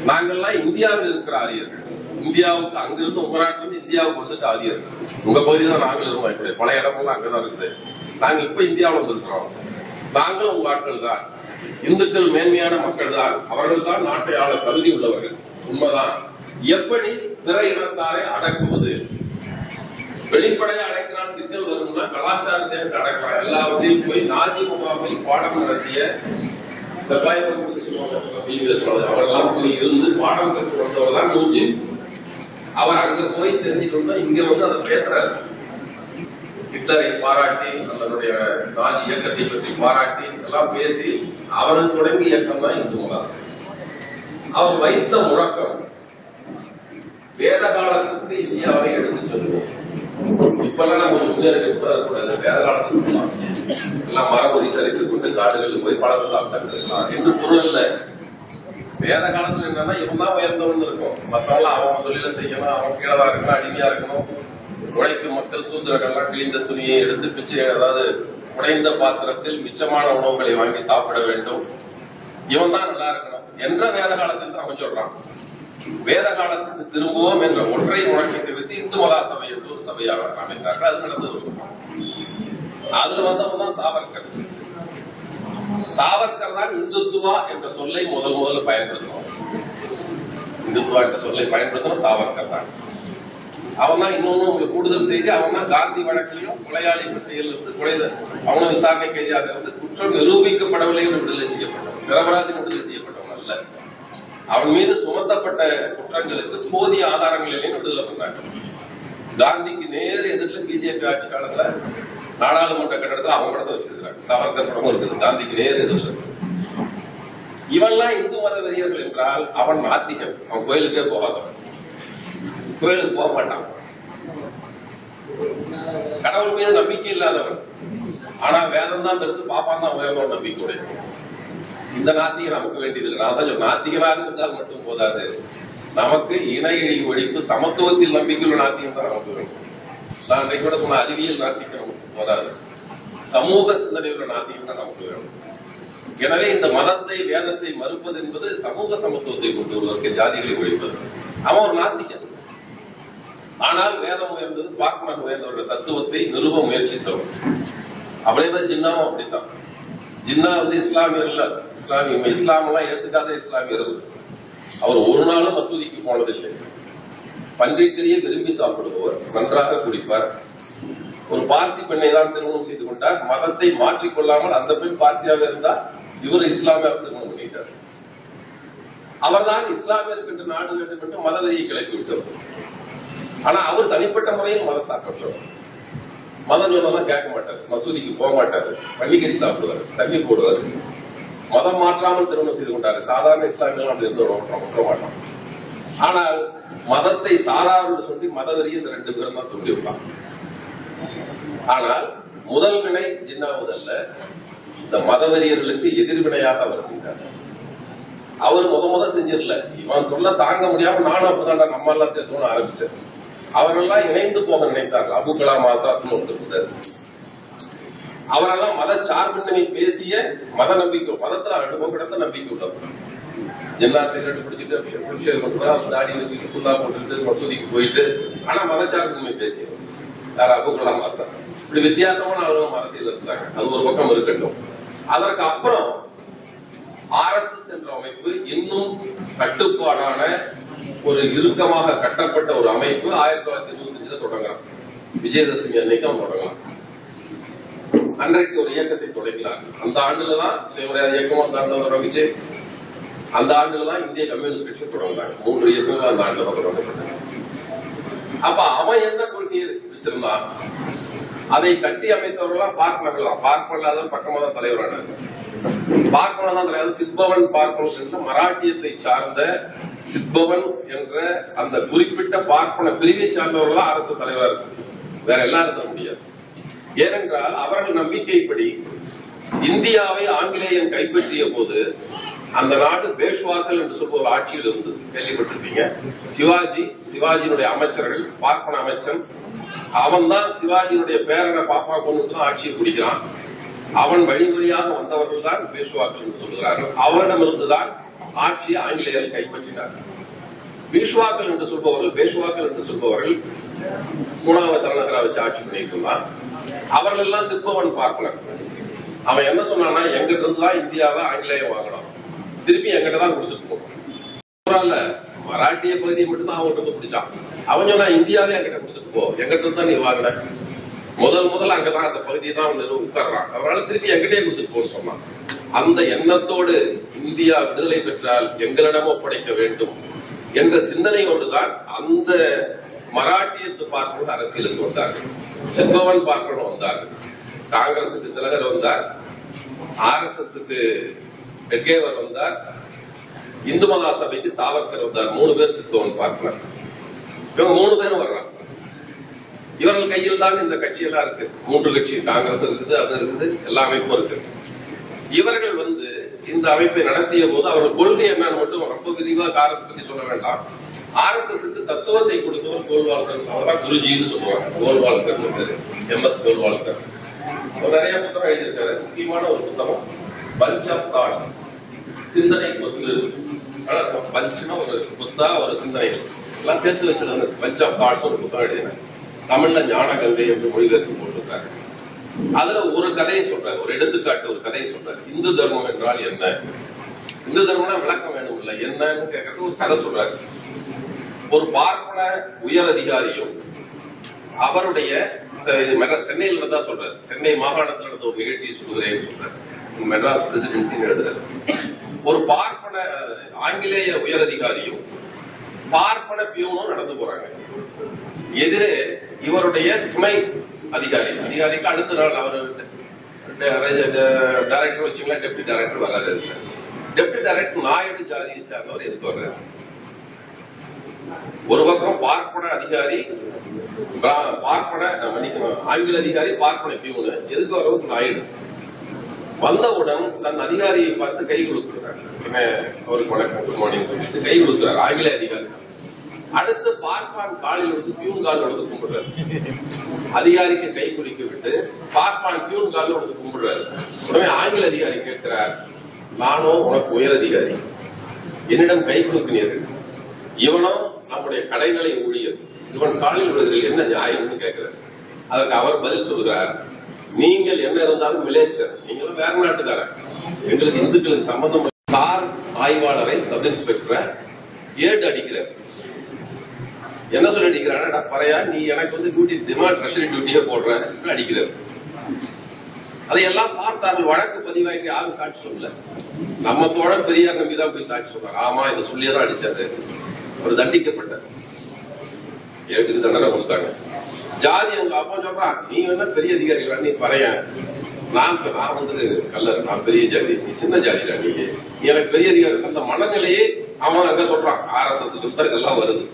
Speaker 1: நாங்கள்லாம் இந்தியாவில் இருக்கிற ஆரியர்கள், இந்தியாவுக்கு அங்கிருந்து உங்க நாட்டில இருந்து இந்தியாவுக்கு வந்துட்டு ஆரியர்கள், உங்க பகுதியில் தான் நாங்கள் இருக்கோம், பல இடமெல்லாம் அங்கதான் இருக்குது, நாங்க இப்ப இந்தியாவில் வந்திருக்கிறோம், நாங்களும் உங்க ஆட்கள் தான், இந்துக்கள் மேன்மையான மக்கள் தான், அவர்கள் தான் நாட்டை ஆள தகுதி உள்ளவர்கள், உண்மைதான். எப்படி பிற இனத்தாரை அடக்குவது? வெளிப்படையா அடைக்கினால் சிக்கல் வரும்னா கலாச்சாரத்தை அடக்கலாம். எல்லாவற்றையும் போய் நாஜி முகாமில் பாடம் நடத்திய அவரெல்லாம் போய் இருந்து பாடம் கற்று வந்தவர் தான் மூஞ்சி. அவர் அங்க போய் தெரிஞ்சுக்கணும்னா இங்க வந்து அதை பேசுறாரு. ஹிட்லரை பாராட்டி, அதனுடைய நாஜி இயக்கத்தை பற்றி பாராட்டி எல்லாம் பேசி அவருக்கு தொடங்கி இயக்கம் தான் இந்து மதம். அவர் வைத்த முழக்கம் வேத காலத்துக்கு இந்தியாவை எடுத்து சொல்லுவோம். இப்பெல்லாம் நம்ம முன்னேறிக்கூடாது. வேத காலத்துக்கு எல்லாம் மரபொறி தரித்துக் கொண்டு காடுகளில் போய் பழத்தை சாப்பிட்டு இருக்கலாம் என்று பொருள் இல்லை. வேத காலத்துல என்னன்னா இவன் தான் உயர்ந்தவன் இருக்கும், மற்றவங்களாம் அவன் தொழில செய்யணும், அவன் கீழதா இருக்கணும், அடிமையா இருக்கணும். உழைக்கும் மக்கள் சூத்திரர்கள்லாம் கிழிந்த துணியை எடுத்து பிச்சை, அதாவது உடைந்த பாத்திரத்தில் மிச்சமான உணவுகளை வாங்கி சாப்பிட வேண்டும், இவன் தான் நல்லா இருக்கணும் என்ற வேத காலத்தில் தான் அவன் சொல்றான். வேத காலத்துக்கு திரும்புவோம் என்ற ஒன்றை முழக்கத்தை வைத்து இந்து மகா சபை என்று ஒரு சபையாக அமைத்தார்கள். அது நடந்தது. அதுல வந்தவன் தான் சாவர்கர். சாவர்கர் தான் இந்துத்துவா என்ற சொல்லை முதல்ல பயன்படுத்தணும். இந்துத்துவா என்ற சொல்லை பயன்படுத்தணும் சாவர்கர் தான். அவன் தான் இன்னொன்னு உங்களுக்கு கூடுதல் செய்தி, அவன் தான் காந்தி வழக்கிலையும் கொலையாளி பட்டியலில் இருந்து அவனும் விசாரணை கைதியாக இருந்து குற்றம் நிரூபிக்கப்படவில்லை என்று விடுதலை செய்யப்பட்டவன், நிரபராதி விடுதலை செய்யப்பட்டவன் அல்ல. அவன் மீது சுமத்தப்பட்ட குற்றங்களுக்கு போதிய ஆதாரங்கள் இல்லைன்னு விடுதலை பண்ணாங்க. காந்திக்கு நேர் எதிரில் பிஜேபி ஆட்சி காலத்துல நாடாளுமன்ற கட்டடத்தில் அவங்க படத்தை வச்சிருக்காங்க. சாவர்கர் படமும் இருக்குது காந்திக்கு நேர் எதிரில். இவன்லாம் இந்து மத வெறியர்கள் என்றால் அவன் நாத்திகன். அவன் கோயிலுக்கே போகாதவன், கோயிலுக்கு போக மாட்டான், கடவுள் மீது நம்பிக்கை இல்லாதவன். ஆனா வேதம் தான் பெருசு, பாப்பான் தான் உயர்ந்த நம்பிக்கையுடைய. இந்த நாத்திகன் நமக்கு வேண்டியது. நான் தான் நாத்திகனாக இருந்தால் மட்டும் போதாது, நமக்கு இணை இழிவு ஒழிப்பு சமத்துவத்தில் நம்பிக்கையுள்ள நாத்திகம் தான் நமக்கு வேண்டும். நான் இன்றைக்கு கூட சொன்ன அறிவியல் நாத்திகம் நமக்கு போதாது, சமூக சிந்தனையுள்ள நாத்திகம் தான் நமக்கு வேண்டும். எனவே இந்த மதத்தை வேதத்தை மறுப்பது என்பது சமூக சமத்துவத்தை கொண்டு வருவதற்கு, ஜாதிகளை ஒழிப்பது. அவன் ஒரு நாத்திகன். ஆனால் வேதம் உயர்ந்தது, பார்ப்பனர் உயர்ந்தவர்கள் தத்துவத்தை நிறுவ முயற்சித்தவர். அப்படியே ஜின்னாவும் அப்படித்தான். ஜின்னா வந்து இஸ்லாமியர் இல்ல, இஸ்லாம் எல்லாம் ஏத்துக்காத இஸ்லாமியர். அவர் ஒரு நாளும் மசூதிக்கு போனதில்லை. பன்றிக்கறியை விரும்பி சாப்பிடுபவர், நன்றாக குடிப்பார். ஒரு பார்சி பெண்ணை தான் திருமணம் செய்து கொண்டார். மதத்தை மாற்றிக்கொள்ளாமல் அந்த பெண் பார்சியாக இருந்தால் இவர் இஸ்லாமிய திருமணம் பண்ணிட்டார். அவர்தான் இஸ்லாமியருக்கு என்று நாடு வேண்டும் என்று மதவெறியை கிளப்பி விட்டவர். ஆனா அவர் தனிப்பட்ட முறையில் மத சாப்பிட்டவர். மதம் சொன்னதான் கேட்க மாட்டார், மசூதிக்கு போக மாட்டாரு, பள்ளிக்கறி சாப்பிடுவார், தண்ணி போடுவார். மதம் மாற்றாமல் திருமணம் செய்து கொண்டாரு. சாதாரண இஸ்லாமியர்கள் அப்படி இருக்க மாட்டான். ஆனால் மதத்தை சாதாரண சொல்லி மதவெறி இந்த ரெண்டு பேரும் தான் தூண்டி விட்டான். ஆனால் முதல் வினை ஜின்னாவதல்ல, இந்த மதவெறியர்களுக்கு எதிர்வினையாக அவர் செய்தார். அவர் முத செஞ்சிடல, இவன் சொல்ல தாங்க முடியாம நானும் அப்பதான் நம்ம எல்லாம் சேர்த்து ஆரம்பிச்சேன். அவரெல்லாம் இணைந்து போக நினைத்தார்கள். அபு கலாம் ஆசாத்னு ஒருத்தர், அவரெல்லாம் மத சார்பின்மை பேசிய மத நம்பிக்கை, மதத்துல அனுபவ நம்பிக்கை உள்ளவர். ஜின்னா சிகரெட் பிடிச்சிட்டு தாடி வச்சுட்டு புல்லா போட்டுட்டு மசூதிக்கு போயிட்டு, ஆனா மதச்சார்பின்மை பேசியவர் யார்? அபு கலாம் ஆசாத். இப்படி வித்தியாசமான அவர்களும் அரசியல் இருந்தாங்க. அது ஒரு பக்கம் இருக்கட்டும். அதற்கு அப்புறம் RSS என்ற அமைப்பு இன்னும் கட்டுப்பாடான ஒரு இறுக்கமாக கட்டப்பட்ட ஒரு அமைப்பு 1925 தொடங்கலாம். விஜயதசமி அன்னைக்கு அவன் தொடங்கலாம். அன்றைக்கு ஒரு இயக்கத்தை தொடங்கினார். அந்த ஆண்டுலதான் சுயமரியாதை இயக்கமும் அந்த ஆண்டு தொடங்கிச்சு. அந்த ஆண்டுலதான் இந்திய கம்யூனிஸ்ட் கட்சி தொடங்கினாங்க. 3 இயக்கங்கள் அந்த ஆண்டுல தொடங்கப்பட்டது. அப்ப அவன் என்ன கொள்கையை வச்சிருந்தான், அதை கட்டி அமைத்தவர்களாம் பார்ப்பனர்களாம். பார்ப்பனர் பக்கமா தான் தலைவரான பார்ப்பனர் தான் தலைவர். சித்பவன் பார்ப்பனர் என்ற மராட்டியத்தை சார்ந்த சித்பவன் என்ற அந்த குறிப்பிட்ட பார்ப்பன பிரிவை சார்ந்தவர்களா அரசு தலைவராக இருக்கு. வேற எல்லாம் இருக்க முடியாது. ஏனென்றால் அவர்கள் நம்பிக்கைப்படி இந்தியாவை ஆங்கிலேயன் கைப்பற்றிய போது அந்த நாடு பேஷ்வாக்கள் என்று சொல்ற ஒரு ஆட்சியில் இருந்தது. கேள்விப்பட்டிருப்பீங்க. சிவாஜியினுடைய அமைச்சர்கள், பார்ப்பன அமைச்சன் அவன் தான் சிவாஜியினுடைய பேரனை பாப்பா கொண்டு ஆட்சியை பிடிக்கிறான். அவன் வழிமுறையாக வந்தவர்கள் தான் பேஷ்வாக்கள் என்று சொல்கிறார்கள். அவரிடமிருந்துதான் ஆட்சியை ஆங்கிலேயர்கள் கைப்பற்றினார்கள். பேஷ்வாக்கள் என்று சொல்பவர்கள் 3வது தலைநகரா வச்சு ஆட்சி பண்ணிட்டு இருந்தார். அவர்கள் எல்லாம் சிற்பவன் பார்ப்பனர். அவன் என்ன சொன்னான்னா, எங்கிட்ட இருந்துதான் இந்தியாவை ஆங்கிலேயம் வாங்கணும், திருப்பி எங்கிட்ட தான் கொடுத்துட்டு போகணும். மராட்டிய பகுதியை மட்டும் தான் அவன் வந்து பிடிச்சான். அவன் சொன்னா, இந்தியாவே என்கிட்ட கொடுத்துட்டு போ, எங்கிட்ட இருந்தா நீ வாங்கின, முதல்ல அங்கதான் அந்த பகுதியை தான் வந்து உட்கார்றான், அதனால திருப்பி எங்கிட்டே கொடுத்துட்டு போன்னு சொன்னான். அந்த எண்ணத்தோடு இந்தியா விடுதலை பெற்றால் எங்களிடம் ஒப்படைக்க வேண்டும் என்ற சிந்தனையோடுதான் அந்த மராட்டியத்து பார்ப்பனர் அரசியலுக்கு வந்தார்கள். செல்பவன் பார்ப்பனர் வந்தார்கள், காங்கிரசுக்கு திலகர் வந்தார், RSSக்கு ஹெட்கேவர் வந்தார், இந்து மகாசபைக்கு சாவர்கர் வந்தார். 3 பேர் சித்தவன் பார்ப்பனர். இவங்க 3 பேரும் வர்றாங்க. இவர்கள் கையில் தான் இந்த கட்சியெல்லாம் இருக்கு. 3 கட்சி, காங்கிரஸ் இருக்குது, அது இருக்குது, எல்லா அமைப்பும் இருக்கு. இவர்கள் வந்து இந்த அமைப்பை நடத்திய போது அவர்கள் கொள்கை என்னன்னு மட்டும் ரொம்ப விரிவாக RSS பத்தி சொல்ல வேண்டாம். RSSக்கு தத்துவத்தை கொடுத்தவர் கோல்வால்கர், அவர்தான் குருஜின்னு சொல்லுவாங்க. கோல்வால்கர், MS கோல்வால்கர் நிறைய புத்தகம் எழுதியிருக்காரு. முக்கியமான ஒரு புத்தகம் பஞ்ச் ஆஃப் தாட்ஸ், சிந்தனை கொத்து. பஞ்சுனா ஒரு கொத்தா ஒரு சிந்தனை எல்லாம் சேர்த்து வச்சிருந்த பஞ்ச் ஆஃப் தாட்ஸ் ஒரு புத்தகம் எழுதினேன். தமிழ்ல ஞான கங்கை என்று மொழிபெயர்த்து போட்டிருக்காரு. அதுல ஒரு கதையை சொல்றாரு, ஒரு எடுத்துக்காட்டு, ஒரு கதையை சொல்றாரு. இந்து தர்மம் என்றால் என்ன, இந்து தர்மம்னா விளக்கம் வேணும் இல்ல, என்னன்னு கேட்கறது ஒரு கதை சொல்றாரு. ஒரு பார்ப்பன உயர் அதிகாரியும் அவருடைய சென்னையில் இருந்தா சொல்றாரு, சென்னை மாகாணத்தில் நடந்த ஒரு நிகழ்ச்சியை சொல்லுகிறேன்னு சொல்றாரு, மெட்ராஸ் பிரசிடென்சின்னு எழுதுறாரு. ஒரு பார்ப்பன ஆங்கிலேய உயர் அதிகாரியும் பார்ப்பன பியூனும் நடந்து போறாங்க. எதிரே இவருடைய துணை அதிகாரிக்கு அடுத்த நாள் அவர் டைரக்டர் வச்சுங்களா, டெப்டி டைரக்டர் வராது. டெப்டி டைரக்டர் நாயுடு ஜாதியை சார்ந்தவர் எதுக்கு வர்றாரு? ஒரு பக்கம் பார்ப்பன அதிகாரி, ஆங்கில அதிகாரி, பார்ப்பன பியூனு, எதுக்கு வரவும் நாயுடு. வந்தவுடன் தன் அதிகாரியை பார்த்து கை கொடுக்கிறார். அவருக்கு வணக்கம், குட் மார்னிங் சொல்லிட்டு கை கொடுக்கிறார் ஆங்கில அதிகாரி. அடுத்து பார்ப்பான் காலில் வந்து பியூன் காலில் வந்து கும்பிடுறாரு. அதிகாரிக்கு கை குளிக்க விட்டு பார்ப்பான் பியூன் காலில் வந்து கும்பிடுறாரு. உடனே ஆங்கில அதிகாரி கேட்கிறார், நானோ உனக்கு உயர் அதிகாரி, என்னிடம் கை கொடுக்கிறீர்கள், இவனோ நம்முடைய கடைநிலை ஊழியர், இவன் காலில் விடுகிறீர்கள், என்ன நியாயம்னு கேட்கிறார். அதற்கு அவர் பதில் சொல்கிறார், நீங்கள் என்ன இருந்தாலும் விளைச்சர், நீங்களும் வேற நாட்டுக்காரர், எங்களுக்கு இந்துக்களுக்கு சம்பந்தம். சார் ஆய்வாளரை சப் இன்ஸ்பெக்டரை ஏடு அடிக்கிறார். என்ன சொல்லி அடிக்கிறான், பறையா நீ எனக்கு வந்து டியூட்டி திமா ட்ரெஷரி டியூட்டியே போடுற அடிக்கிறார். அதையெல்லாம் பார்த்தார்கள். வழக்கு பதிவாக்கி யாரும் சாட்சி சொல்லல. நம்ம தோழர் பெரியார் நம்பிதான் போய் சாட்சி சொல்றாரு. ஆமா, இதை சொல்லியதான் அடிச்சாரு. அவர் தண்டிக்கப்பட்டார், ஏட்டுக்கு தண்டனை கொடுத்தாங்க. ஜாதி அவங்க அப்பா சொல்றான், நீ வேணா பெரிய அதிகாரிகள், நீ பறைய, நான் வந்து கல்லர், நான் பெரிய ஜாதி, நீ சின்ன ஜாதிடா, நீ எனக்கு பெரிய அதிகாரி. அந்த மனநிலையை அவன் அங்க சொல்றான். RSS இதெல்லாம் வருது.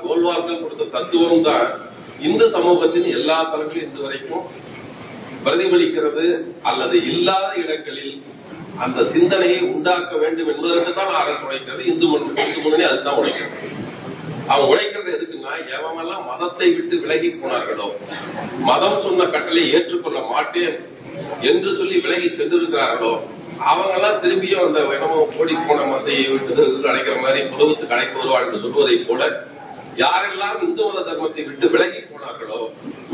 Speaker 1: கோல்வால்கர் கொடுத்த தத்துவம் தான் இந்து சமூகத்தின் எல்லா தளங்களிலும் இன்று வரைக்கும் பிரதிபலிக்கிறது. அல்லது இல்லாத இடங்களில் அந்த சிந்தனையை உண்டாக்க வேண்டும் என்பதற்கு தான் RSS உழைக்கிறது. இந்து முன்னணி அதுதான் உழைக்கிறது. அவன் உழைக்கிறது எதுக்குன்னா, எவமெல்லாம் மதத்தை விட்டு விலகி போனார்களோ, மதம் சொன்ன கட்டளை ஏற்றுக்கொள்ள மாட்டேன் என்று சொல்லி விலகி சென்றிருக்கிறார்களோ, அவங்க எல்லாம் திரும்பியும் அந்த என்னமோ ஓடி போன மந்தையை விட்டு அடைக்கிற மாதிரி புதவுத்துக்கு அடைக்க வருவாள் என்று சொல்வதை போல, யாரெல்லாம் இந்து மத தர்மத்தை விட்டு விலகி போனார்களோ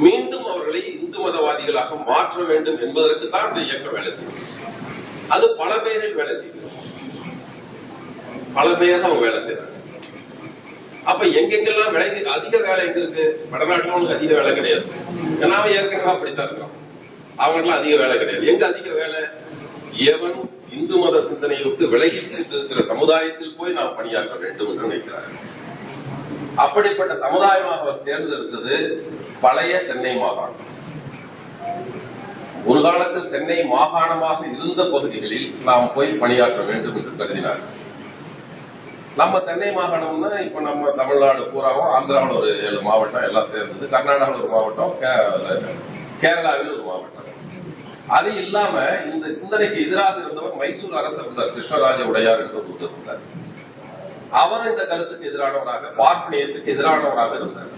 Speaker 1: மீண்டும் அவர்களை இந்து மதவாதிகளாக மாற்ற வேண்டும் என்பதற்கு தான் அந்த இயக்கம் வேலை செய்யும். அது பல பேரில் வேலை செய்யும், பல பேர் அவங்க வேலை செய்யறாங்க. அப்ப எங்கெங்கெல்லாம் அதிக வேலை எங்க இருக்கு? வடநாட்டுல அவனுக்கு அதிக வேலை கிடையாது, ஏன்னா அவன் ஏற்கனவே அப்படித்தான் இருக்கான். அவங்கெல்லாம் அதிக வேலை கிடையாது. எங்க அதிக வேலை? எவன் இந்து மத சிந்தனையை விட்டு விலகி சென்றிருக்கிற சமுதாயத்தில் போய் நாம் பணியாற்ற வேண்டும் என்று நினைக்கிறார்கள். அப்படிப்பட்ட சமுதாயமாக அவர் தேர்ந்தெடுத்தது பழைய சென்னை மாகாணம். ஒரு காலத்தில் சென்னை மாகாணமாக இருந்த பகுதிகளில் நாம் போய் பணியாற்ற வேண்டும் என்று கருதினார். நம்ம சென்னை மாகாணம்னா இப்ப நம்ம தமிழ்நாடு பூராவும், ஆந்திராவில் ஒரு 7 மாவட்டம் எல்லாம் சேர்ந்தது, கர்நாடகாவில் ஒரு மாவட்டம், கேரளாவில் ஒரு மாவட்டம். அது இல்லாம இந்த சிந்தனைக்கு எதிராக இருந்தவர் மைசூர் அரசர் இருந்தார், கிருஷ்ணராஜ உடையார் என்று இருந்தார். அவர் இந்த கருத்துக்கு எதிரானவராக, பார்ப்பனியத்துக்கு எதிரானவராக இருந்தார்.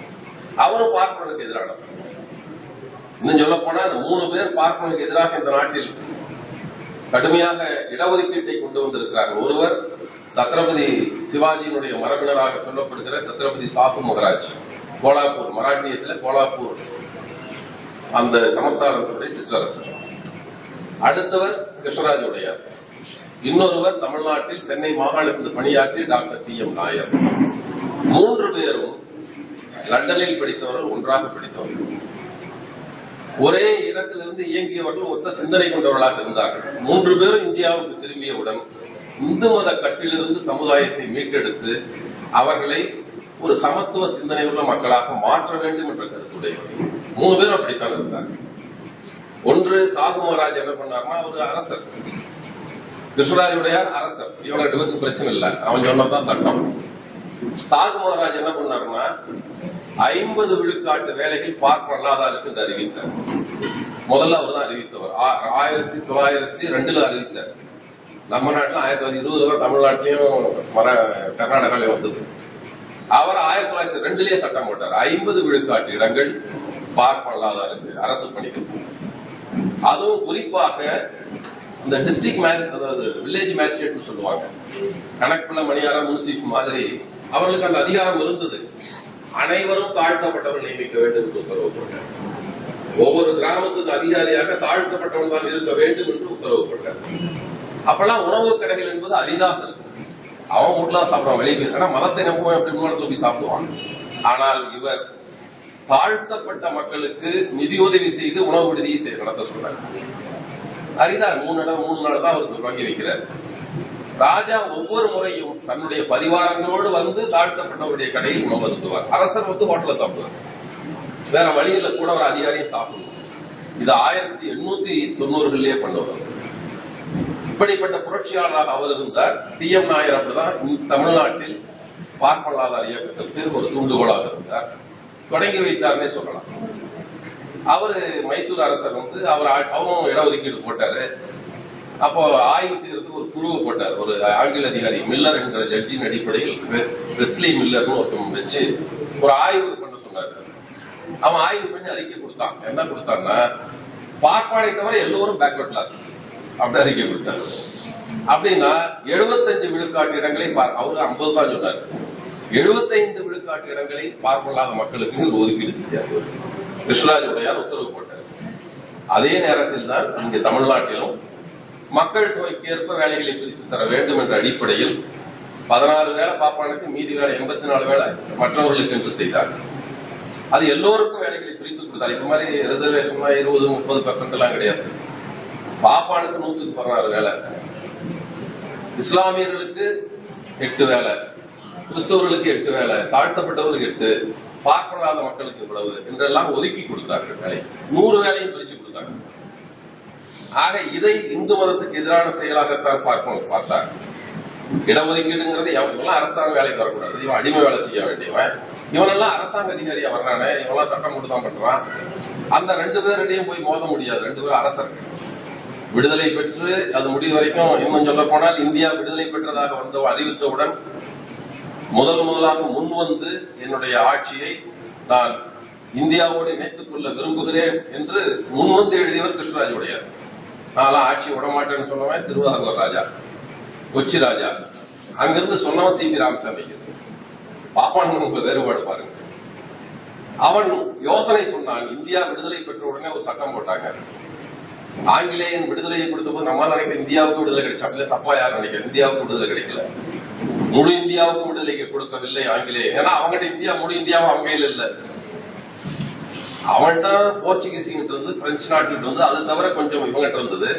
Speaker 1: அவரும் பார்ப்பனுக்கு எதிரானவர். இன்னும் சொல்ல போனா அந்த 3 பேர் பார்ப்பனுக்கு எதிராக இந்த நாட்டில் கடுமையாக இடஒதுக்கீட்டை கொண்டு வந்திருக்கிறார்கள். ஒருவர் சத்ரபதி சிவாஜியினுடைய மரபினராக சொல்லப்படுகிற சத்ரபதி சாஹு மகராஜ், மராட்டியத்தில் கோலாப்பூர் அந்த சமஸ்தானத்தினுடைய சிற்றரசர். அடுத்தவர் கிருஷ்ணராஜ உடையார், இன்னொருவர் தமிழ்நாட்டில் சென்னை மாகாணத்தில் பணியாற்றி டாக்டர் டி எம் நாயர். 3 பேரும் லண்டனில் படித்தவர்கள், ஒன்றாக படித்தவர்கள், ஒரே இடத்திலிருந்து இயங்கியவர்கள், ஒத்த சிந்தனை கொண்டவர்களாக இருந்தார்கள். 3 பேரும் இந்தியாவுக்கு திரும்பியவுடன் இந்து மத கட்டிலிருந்து சமுதாயத்தை மீட்டெடுத்து அவர்களை ஒரு சமத்துவ சிந்தனை உள்ள மக்களாக மாற்ற வேண்டும் என்ற கருத்துடையவர்கள் 3 பேரும் அப்படித்தான் இருந்தார்கள். ஒன்று சாகு மகாராஜ் என்ன பண்ணார்னா, ஒரு அரசர், கிருஷ்ணராஜுடையார் அரசர், இவங்க 2 பேருக்கு பிரச்சனை இல்லை, அவன் சொன்னதான் சட்டம். சாகு மகாராஜ் என்ன பண்ணாருன்னா 50 விழுக்காட்டு வேலைகள் பார்ப்பனலாதாருக்கு என்று அறிவித்தார். முதல்ல அவர் தான் அறிவித்தவர். 1902 அறிவித்தார். நம்ம நாட்டில் 1920 தமிழ்நாட்டிலையும் கர்நாடகாலையும் வந்தது. அவர் 1902 சட்டம் போட்டார். 50 விழுக்காட்டு இடங்கள் பார்ப்பனலாதாருக்கு அரசு பணிகள். அதுவும் குறிப்பாக இந்த டிஸ்ட்ரிக்ட் அதாவது வில்லேஜ் மேஜிஸ்ட்ரேட் சொல்லுவாங்க, கணக்குள்ள மணியார முன்சீஃப் மாதிரி அவர்களுக்கு அந்த அதிகாரம் இருந்தது. அனைவரும் தாழ்த்தப்பட்டவர்கள் நியமிக்க வேண்டும் என்று உத்தரவு போட்டார். ஒவ்வொரு கிராமத்துக்கு அதிகாரியாக தாழ்த்தப்பட்டவன் தான் இருக்க வேண்டும் என்று உத்தரவு போட்டார். அப்பெல்லாம் உணவு கடைகள் என்பது அரிதாக இருக்கும். அவன் வீட்டுல சாப்பிடுவான், வெளியே போய், ஆனா மதத்தை நம்புவான், எப்படி மூலத்தில் போய் சாப்பிடுவான். ஆனால் இவர் தாழ்த்தப்பட்ட மக்களுக்கு நிதி உதவி செய்து உணவு விடுதியை நடத்த சொல்றாரு. அரிதா 3 நாள் தான் அவருக்கு வாங்கி வைக்கிறார். ராஜா ஒவ்வொரு முறையும் தன்னுடைய பரிவாரங்களோடு வந்து தாழ்த்தப்பட்டவருடைய கடையில் உணவு அருந்துவார். அரசர் வந்து ஹோட்டல்ல சாப்பிடுவார், வேற வழியில கூட ஒரு அதிகாரியும் சாப்பிடணும். இது 1890களிலேயே பண்ணுவார். இப்படிப்பட்ட புரட்சியாளராக அவர் இருந்தார். டி எம் நாயர் அப்படிதான் தமிழ்நாட்டில் பார்ப்பனலாதார இயக்கத்திற்கு ஒரு தூண்டுகோலாக இருந்தார். தொடங்கி வைத்தார்னே சொல்லலாம். அவரு மைசூர் அரசர் வந்து அவரும் இடஒதுக்கீடு போட்டாரு. அப்போ ஆய்வு செய்யறதுக்கு ஒரு குழுவை போட்டார். ஒரு ஆங்கில அதிகாரி மில்லர் என்கிற ஜட்ஜின் அடிப்படையில் வெஸ்லி மில்லர்னு ஒருத்தம் வச்சு ஒரு ஆய்வு பண்ண சொன்னார். அவன் ஆய்வு பண்ணி அறிக்கை கொடுத்தான். என்ன கொடுத்தான்னா, பார்ப்பானை தவிர எல்லோரும் பேக்வர்ட் கிளாஸஸ் அப்படி அறிக்கை கொடுத்தார். அப்படின்னா 75 விழுக்காட்டு இடங்களை அவரு 50 தான் சொன்னார். 75 விழுக்காட்டு இடங்களை பார்ப்பனலாத மக்களுக்கு ஒதுக்கீடு செஞ்சார். கிருஷ்ணராஜ உடையார் உத்தரவு போட்டார். அதே நேரத்தில் தான் இங்கு தமிழ்நாட்டிலும் மக்கள் தொகைக்கு ஏற்ப வேலைகளை பிரித்து தர வேண்டும் என்ற அடிப்படையில் 16 வேலை பாப்பானுக்கு, மீதி வேலை 84 வேலை மற்றவர்களுக்கு என்று செய்தார். அது எல்லோருக்கும் வேலைகளை பிரித்து கொடுத்தார். இப்ப மாதிரி ரிசர்வேஷன் 20-30% எல்லாம் கிடையாது. பாப்பானுக்கு 116 வேலை, இஸ்லாமியர்களுக்கு 8 வேலை, கிறிஸ்தவர்களுக்கு 8 வேலை, தாழ்த்தப்பட்டவர்களுக்கு 8, பார்ப்பனலாத மக்களுக்கு இவ்வளவு என்றெல்லாம் ஒதுக்கி கொடுத்தார்கள். வேலை 100 வேலையும் பிரிச்சு கொடுத்தாங்க. ஆக இதை இந்து மதத்துக்கு எதிரான செயலாகத்தான் பார்த்தார். இடஒதுக்கீடுங்கிறது எவனெல்லாம் அரசாங்க வேலைக்கு வரக்கூடாது, இவன் அடிமை வேலை செய்ய வேண்டியவன், இவனெல்லாம் அரசாங்க அதிகாரியா வர்றானே, இவெல்லாம் சட்டம் போட்டு தான் பண்றான். அந்த 2 பேரிடையும் போய் மோத முடியாது. 2 பேரும் அரசர். விடுதலை பெற்று அது முடிவு வரைக்கும், இன்னும் சொல்ல போனால் இந்தியா விடுதலை பெற்றதாக அறிவித்தவுடன் முதலாக முன்வந்து என்னுடைய ஆட்சியை நான் இந்தியாவோடு இணைத்துக் கொள்ள விரும்புகிறேன் என்று முன்வந்து எழுதியவர் கிருஷ்ணராஜ உடையார். நான் ஆட்சி விடமாட்டேன்னு சொன்னவன் திருவாகூர் ராஜா, கொச்சி ராஜா. அங்கிருந்து சொன்னவன் சி பி ராமசாமி. பாப்பான் வேறுபாடு பாருங்க. அவன் யோசனை சொன்னான். இந்தியா விடுதலை பெற்ற உடனே ஒரு சட்டம் போட்டாங்க. ஆங்கிலேயன் விடுதலையை கொடுத்த போது நம்ம நினைக்கிற இந்தியாவுக்கு விடுதலை கிடைச்சா, தப்பா யாரும் நினைக்கிறேன். இந்தியாவுக்கு விடுதலை கிடைக்கல, முழு இந்தியாவுக்கு விடுதலை கொடுக்கவில்லை ஆங்கிலேயன். ஏன்னா அவங்ககிட்ட இந்தியா, முழு இந்தியாவும் அவங்க கையில் இல்லை. அவன்கிட்ட போர்ச்சுகீசிங்கிட்ட இருந்து, பிரெஞ்சு நாட்டில் இருந்து, அது தவிர கொஞ்சம் இவங்கிட்ட இருந்தது.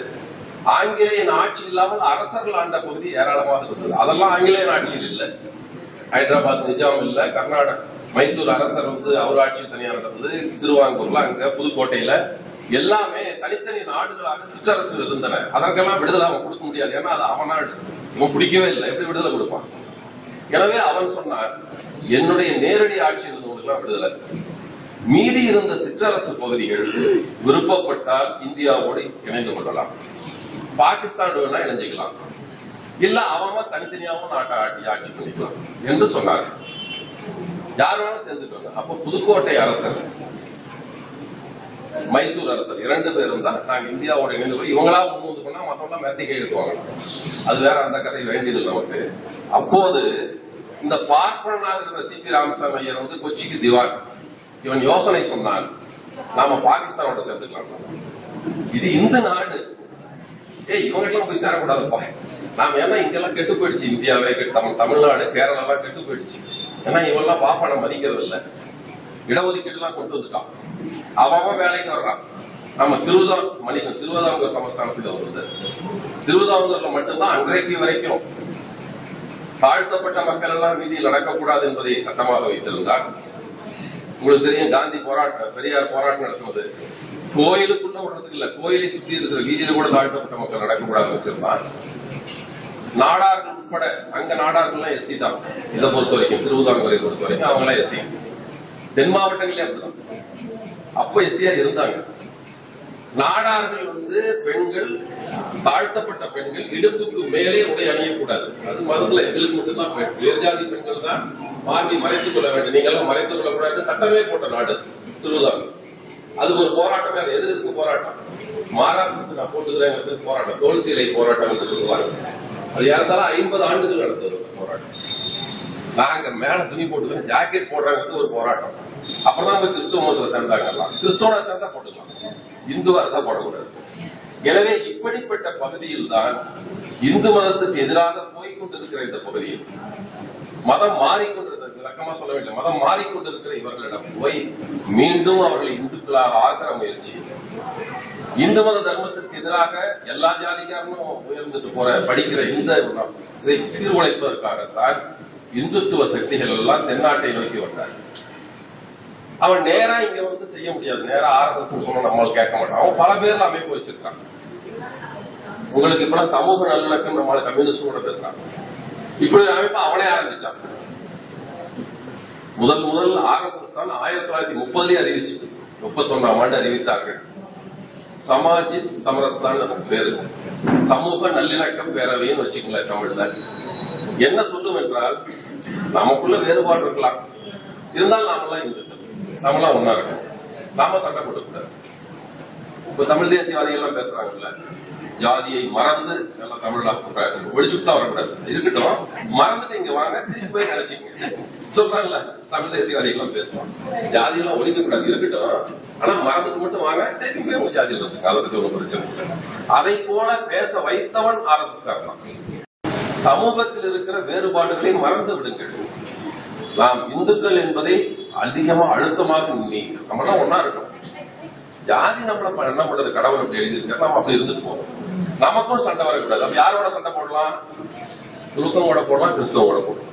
Speaker 1: ஆங்கிலேயன் ஆட்சி இல்லாமல் அரசர்கள் ஆண்ட பகுதி ஏராளமாக இருந்தது. அதெல்லாம் ஆங்கிலேயன் ஆட்சியில் இல்லை. ஹைதராபாத் நிஜாம் இல்ல, கர்நாடகா மைசூர் அரசர் வந்து அவர் ஆட்சி தனியா நடந்தது. திருவாங்கூர்ல, அங்க புதுக்கோட்டையில எல்லாமே தனித்தனி நாடுகளாக சிற்றரசுகள் இருந்தன. அதற்கெல்லாம் விடுதலை அவன் கொடுக்க முடியாது. ஏன்னா அது அவன் நாடு, இவன் பிடிக்கவே இல்லை, எப்படி விடுதலை கொடுப்பான்? எனவே அவன் சொன்னார், என்னுடைய நேரடி ஆட்சி இருந்தவங்களுக்கெல்லாம் விடுதலை, மீதி இருந்த சிற்றரசு பகுதிகள் விருப்பப்பட்டால் இந்தியாவோடு இணைந்து கொள்ளலாம், பாகிஸ்தான் வேணா இணைஞ்சிக்கலாம், இல்ல அவன் தனித்தனியாவும் நாட்டை ஆட்சி பண்ணிக்கலாம் என்று சொன்னார். யார் வேணாலும் சேர்ந்துக்கோங்க. அப்ப புதுக்கோட்டை அரசர், மைசூர் அரசர் 2 பேரும் தான் நாங்க இந்தியாவோட இணைந்து கொள்ள, இவங்களா முன்வந்து பண்ணா மற்றவங்க மிரட்டி கையெழுத்து வாங்கலாம். அது வேற, அந்த கதை வேண்டியதில்லை நமக்கு. அப்போது இந்த பார்ப்பனாக இருக்கிற சி பி ராமசாமி ஐயர் வந்து கொச்சிக்கு திவான். இவன் யோசனை சொன்னான், நாம பாகிஸ்தானோட சேர்ந்துக்கலாம். இது இந்து நாடு, இவங்க எல்லாம் போய் சேரக்கூடாதுப்பா. நாம ஏன்னா இங்கெல்லாம் கெட்டு போயிடுச்சு, இந்தியாவே தமிழ்நாடு கேரளா எல்லாம் கெட்டு போயிடுச்சு. ஏன்னா இவெல்லாம் பாப்பான மதிக்கிறது இல்ல, இடஒதுக்கீடு எல்லாம் கொண்டு வந்துட்டான், அவன் வேலைக்கு வர்றான். நம்ம திருவிதாங்கூர் சமஸ்தானத்துக்கு வருது. திருவிதாங்கூர்ல மட்டும்தான் அன்றைக்கு வரைக்கும் தாழ்த்தப்பட்ட மக்கள் எல்லாம் வீதியில் நடக்கக்கூடாது என்பதை சட்டமாக வைத்திருந்தார். உங்களுக்கு தெரியும், காந்தி போராட்டம், பெரியார் போராட்டம் நடத்துவது கோயிலுக்குள்ள விடுறதுக்கு இல்ல, கோயிலை சுற்றி இருக்கிற வீதியில கூட தாழ்த்தப்பட்ட மக்கள் நடக்கக்கூடாதுன்னு வச்சிருந்தார். நாடார்கள் உட்பட, அங்க நாடார்கள் எஸ்சி தான் இதை பொறுத்த வரைக்கும், திருவிதாங்கூரை பொறுத்த வரைக்கும் அவங்க எல்லாம் எஸ்சி. தென் மாவட்டங்களே அப்படிதான் அப்ப எஸ்சியா இருந்தாங்க. நாடார்கள் பெண்கள், தாழ்த்தப்பட்ட பெண்கள் இடுப்புக்கு மேலே உடை அணியக்கூடாது. அது மதத்துல எங்களுக்கு மட்டும்தான் வேறு ஜாதி பெண்கள் தான் மார்பை மறைத்துக் கொள்ள வேண்டும், நீங்க எல்லாம் மறைத்துக் கொள்ளக்கூடாது சட்டமே போட்ட நாடு திருவிதாங்கூர். அது ஒரு போராட்டமே, அது எதிர்ப்பு போராட்டம். மாறாப்பு நான் போட்டுக்கிறேன் போராட்டம், தோல் சீலை போராட்டம் என்று சொல்லுவாங்க. அது யாருந்தாலும் 50 ஆண்டுகள் நடந்தது போராட்டம். நாங்க மேல துணி போட்டுக்கிறேன், ஜாக்கெட் போடுறாங்கிறது ஒரு போராட்டம். அப்புறம் தான் கிறிஸ்துவ மதத்துல சேர்ந்தாங்கலாம். கிறிஸ்தவனா சேர்ந்தா போட்டுக்கலாம், இந்துவா இருந்தா போடக்கூடாது. எனவே இப்படிப்பட்ட பகுதியில் தான் இந்து மதத்துக்கு எதிராக போய்கொண்டிருக்கிற இந்த பகுதியில் மதம் மாறிக்கொண்டிருக்கிறது, விளக்கமா சொல்ல வேண்டும், மதம் மாறிக்கொண்டிருக்கிற இவர்களிடம் போய் மீண்டும் அவர்களை இந்துக்களாக ஆக்கிற முயற்சி, இந்து மத தர்மத்திற்கு எதிராக எல்லா ஜாதிக்காரனும் உயர்ந்துட்டு போற படிக்கிற இதை சீர்குலைப்பதற்காகத்தான் இந்துத்துவ சக்திகள் எல்லாம் தென்னாட்டை நோக்கி வந்தார். அவன் நேரா இங்க செய்ய முடியாது, நேரா RSS சொன்னா நம்மளுக்கு கேட்க மாட்டான். அவன் பல பேர்ல அமைப்பு வச்சிருக்கான். உங்களுக்கு இப்ப சமூக நல்லிணக்கம் நம்மள கம்யூனிஸ்ட் கூட பேசுறான். இப்படி ஒரு அமைப்பு அவனே ஆரம்பிச்சான். முதல் RSS தான் 1930 அறிவிச்சு, 31ஆம் ஆண்டு அறிவித்தார்கள். சமாஜித் சமரஸ்தான் பேரு, சமூக நல்லிணக்கம் பேரவைன்னு வச்சுக்கல தமிழ்ல. என்ன சொல்லும் என்றால், நமக்குள்ள வேறுபாடு இருக்கலாம், இருந்தாலும் நாமெல்லாம் இந்துக்கள், நாமெல்லாம் ஒன்னா இருக்கோம், நாம சண்டை போட்டுக்கூடாது. இப்ப தமிழ் தேசியவாதிகள் எல்லாம் பேசுறாங்கல்ல, ஜாதியை மறந்து எல்லாம் தமிழ்ல ஒழிச்சுட்டு வரக்கூடாது, இருக்கட்டும், மறந்துட்டு இங்க வாங்க, திருப்பி போய் நினைச்சுங்க சொல்றாங்கல்ல தமிழ் தேசியவாதிகள் எல்லாம் பேசுவாங்க. ஜாதியெல்லாம் ஒழிக்க கூடாது, இருக்கட்டும், ஆனா மறந்துட்டு மட்டும் வாங்க, திருப்பி போய் உங்க ஜாதியில் இருக்கு, அதை பத்தி ஒன்றும் பிரச்சனை இல்லை. அதை போல பேச வைத்தவன் RSS காரணம். சமூகத்தில் இருக்கிற வேறுபாடுகளை மறந்து விடுங்கள், நாம் இந்துக்கள் என்பதை அதிகமா அழுத்தமாக நம்மளாம் ஒன்னா இருக்கோம். ஜாதி நம்மள என்ன பண்றது, கடவுள் அப்படி எழுதியிருக்க, நம்ம அப்படி இருந்துட்டு போறோம். நமக்கும் சண்டை வரக்கூடாது. அப்ப யாரோட சண்டை போடலாம்? துலுக்கமோட போடலாம், கிறிஸ்தவோட போடலாம்.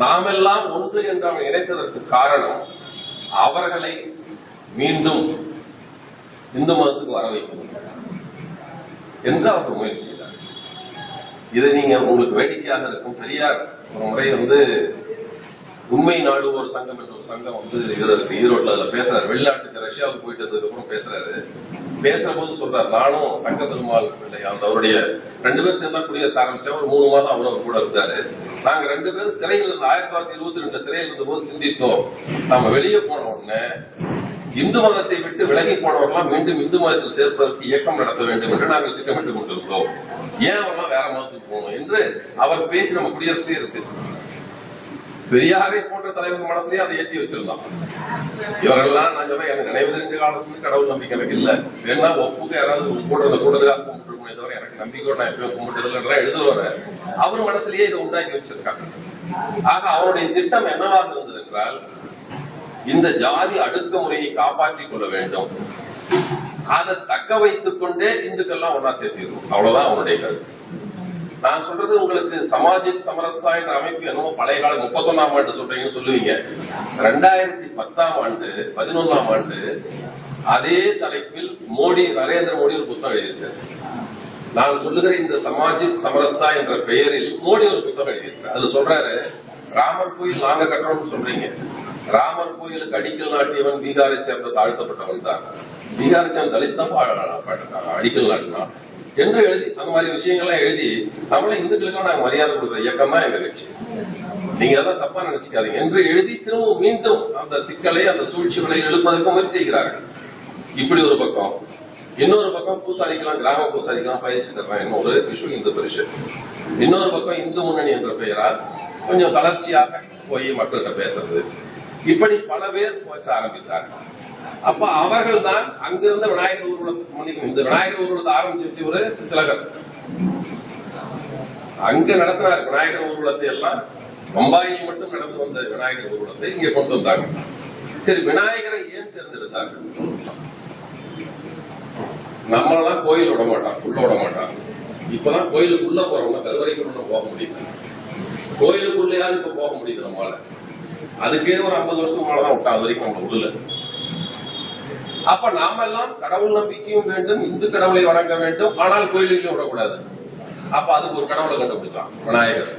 Speaker 1: நாமெல்லாம் ஒன்று என்று அவன் நினைத்ததற்கு காரணம், அவர்களை மீண்டும் இந்து மதத்துக்கு வர வைக்கணும் என்று அவர் முயற்சி செய்தார். இதை நீங்க உங்களுக்கு வேடிக்கையாக இருக்கும், பெரியார் ஒரு முறை உண்மை நாடு ஒரு சங்கம் என்ற ஒரு சங்கம் இதுல இருக்கு, ஈரோட்ல அதுல பேசுறாரு. வெளிநாட்டுக்கு ரஷ்யாவுக்கு போயிட்டு இருந்ததுக்கு அப்புறம் பேசுறாரு. பேசுற போது சொல்றாரு, நானும் தங்க பெருமாள் பிள்ளை அவருடைய 2 பேரும் சேர்ந்தா குடியரசு ஆரம்பிச்சா, ஒரு 3 மாதம் அவர் கூட இருந்தாரு. நாங்க 2 பேரும் சிறையில் இருந்த 1922 சிறையில் இருந்த போது சிந்தித்தோம், நம்ம வெளியே போன உடனே இந்து மதத்தை விட்டு விலகி போனவர்களாம் மீண்டும் இந்து மதத்தில் சேர்ப்பதற்கு இயக்கம் நடத்த வேண்டும் என்று நாங்கள் திட்டமிட்டுக் கொண்டிருந்தோம். ஏன் அவெல்லாம் வேற மதத்துக்கு போகணும் என்று அவர் பேசி நம்ம குடியரசுலயே இருக்கு. பெரியாரை போன்ற தலைவர் மனசுலயே அதை ஏற்றி வச்சிருந்தான். இவரெல்லாம் நான் சொன்னேன், எனக்கு நினைவு தெரிஞ்ச காலத்துல கடவுள் நம்பிக்கை எனக்கு இல்ல, வேணா ஒப்புக்கு யாராவது கூடுதலாக கும்பிட்டுருமே தவிர எனக்கு நம்பிக்கையோட நான் எப்பயும் கும்பிட்டதுல எழுதுவாரு. அவர் மனசுலயே இதை உண்டாக்கி வச்சிருக்காங்க. ஆக அவருடைய திட்டம் என்னவாக இருந்தது என்றால், இந்த ஜாதி அடக்குமுறையை காப்பாற்றிக் கொள்ள வேண்டும், அதை தக்க வைத்துக் கொண்டே இந்துக்கள்லாம் ஒன்னா சேர்த்திருக்கும், அவ்வளவுதான் அவனுடைய கருத்து. நான் சொல்றது உங்களுக்கு சமாஜிக் சமரஸ்தா என்ற அமைப்பு என்னமோ பழைய காலம் 31ஆம் ஆண்டு சொல்றீங்கன்னு சொல்லுவீங்க. 2010ஆம் ஆண்டு 11ஆம் ஆண்டு அதே தலைப்பில் நரேந்திர மோடி ஒரு புத்தகம் எழுதியிருக்காரு. நான் சொல்லுகிற இந்த சமாஜிக் சமரஸ்தா என்ற பெயரில் மோடி ஒரு புத்தகம் எழுதியிருக்காரு. அதுல சொல்றாரு, ராமர் கோயில் நாங்க கட்டுறோம்னு சொல்றீங்க, ராமர் கோயிலுக்கு அடிக்கல் நாட்டியவன் பீகாரை சேர்ந்த தாழ்த்தப்பட்டவன் தான், பீகாரை சேர்ந்த தலித் தான் அடிக்கல் நாட்டினான் என்று எழுதி, அந்த மாதிரி விஷயங்கள்லாம் எழுதி நம்மள இந்துக்களுக்கு நாங்க மரியாதை கொடுக்குற இயக்கம் தான் எங்க கட்சி, நீங்க எல்லாம் தப்பா நினைச்சுக்காதீங்க என்று எழுதி திரும்ப மீண்டும் அந்த சிக்கலை, அந்த சூழ்ச்சிகளை எழுப்பதற்கு முயற்சி செய்கிறார்கள். இப்படி ஒரு பக்கம். இன்னொரு பக்கம் பூசாரிக்கலாம், கிராம பூசாரிக்கலாம் பயிற்சி தர்றான் இன்னொரு விஸ்வ இந்து பரிஷத். இன்னொரு பக்கம் இந்து முன்னணி என்ற பெயரால் கொஞ்சம் தளர்ச்சியாக போய் மக்கள்கிட்ட பேசுறது. இப்படி பல பேர் பேச ஆரம்பித்தார்கள். அப்ப அவர்கள் தான் அங்கிருந்த விநாயகர் ஊர்வலம், இந்த விநாயகர் ஊர்வலத்தை ஆரம்பிச்சு ஒரு திலகர் அங்க நடத்தினார். விநாயகர் ஊர்வலத்தை எல்லாம் பம்பாயில் மட்டும் நடந்து வந்த விநாயகர் ஊர்வலத்தை இங்க கொண்டு வந்தாங்க. சரி, விநாயகரை ஏன் தேர்ந்தெடுத்தார்கள்? நம்மளெல்லாம் கோயில் விட மாட்டான், உள்ள விட மாட்டான். இப்பதான் கோயிலுக்குள்ள போறவங்க கருவறைக்குள்ள போக முடியுது. கோயிலுக்குள்ளேயாவது இப்ப போக முடியுது நம்மளால. அதுக்கே ஒரு 50 வருஷத்துக்கு மேலதான் விட்டா, அது வரைக்கும் நம்ம உள்ள. அப்ப நாம எல்லாம் கடவுள் நம்பிக்கையும் வேண்டும், இந்து கடவுளை வணங்க வேண்டும், ஆனால் கோயிலுக்கு விடக்கூடாது. அப்ப அதுக்கு ஒரு கடவுளை கண்டுபிடிச்சான் விநாயகர்.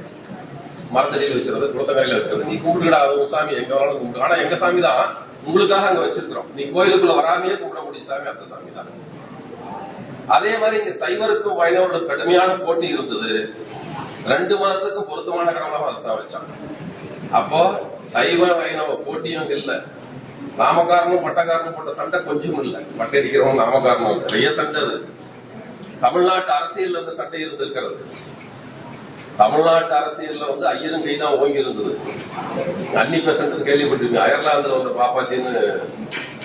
Speaker 1: மரத்தடியில் வச்சிருந்தது, குளத்தங்கரையில வச்சிருந்தது. நீ கும்பிட்டுடா சாமி, எங்க வேணாலும் கும்பிடு, ஆனா எங்க சாமி தான் உங்களுக்காக அங்க வச்சிருக்கிறோம். நீ கோயிலுக்குள்ள வராமையே கும்பிடக்கூடிய சாமி அந்த சாமி தான். அதே மாதிரி இங்க சைவருக்கும் வைணவர்களுக்கும் கடுமையான போட்டி இருந்தது. 2 மதத்துக்கும் பொருத்தமான கடவுளாக அதுதான் வச்சாங்க. அப்போ சைவ வைணவ போட்டியும் இல்ல, நாமக்காரனும் பட்டக்காரனும் போட்ட சண்டை கொஞ்சம் இல்ல. பட்டடிக்கிறவங்க நாமக்காரனும் நிறைய சண்டை. தமிழ்நாட்டு அரசியல் அந்த சண்டை இருந்திருக்கிறது. தமிழ்நாட்டு அரசியல்ல ஐயரும் கைதான் ஓங்கி இருந்தது. அன்னி பெசன்ட் கேள்விப்பட்டிருக்கீங்க. அயர்லாந்துல வந்த பாப்பாத்தின்னு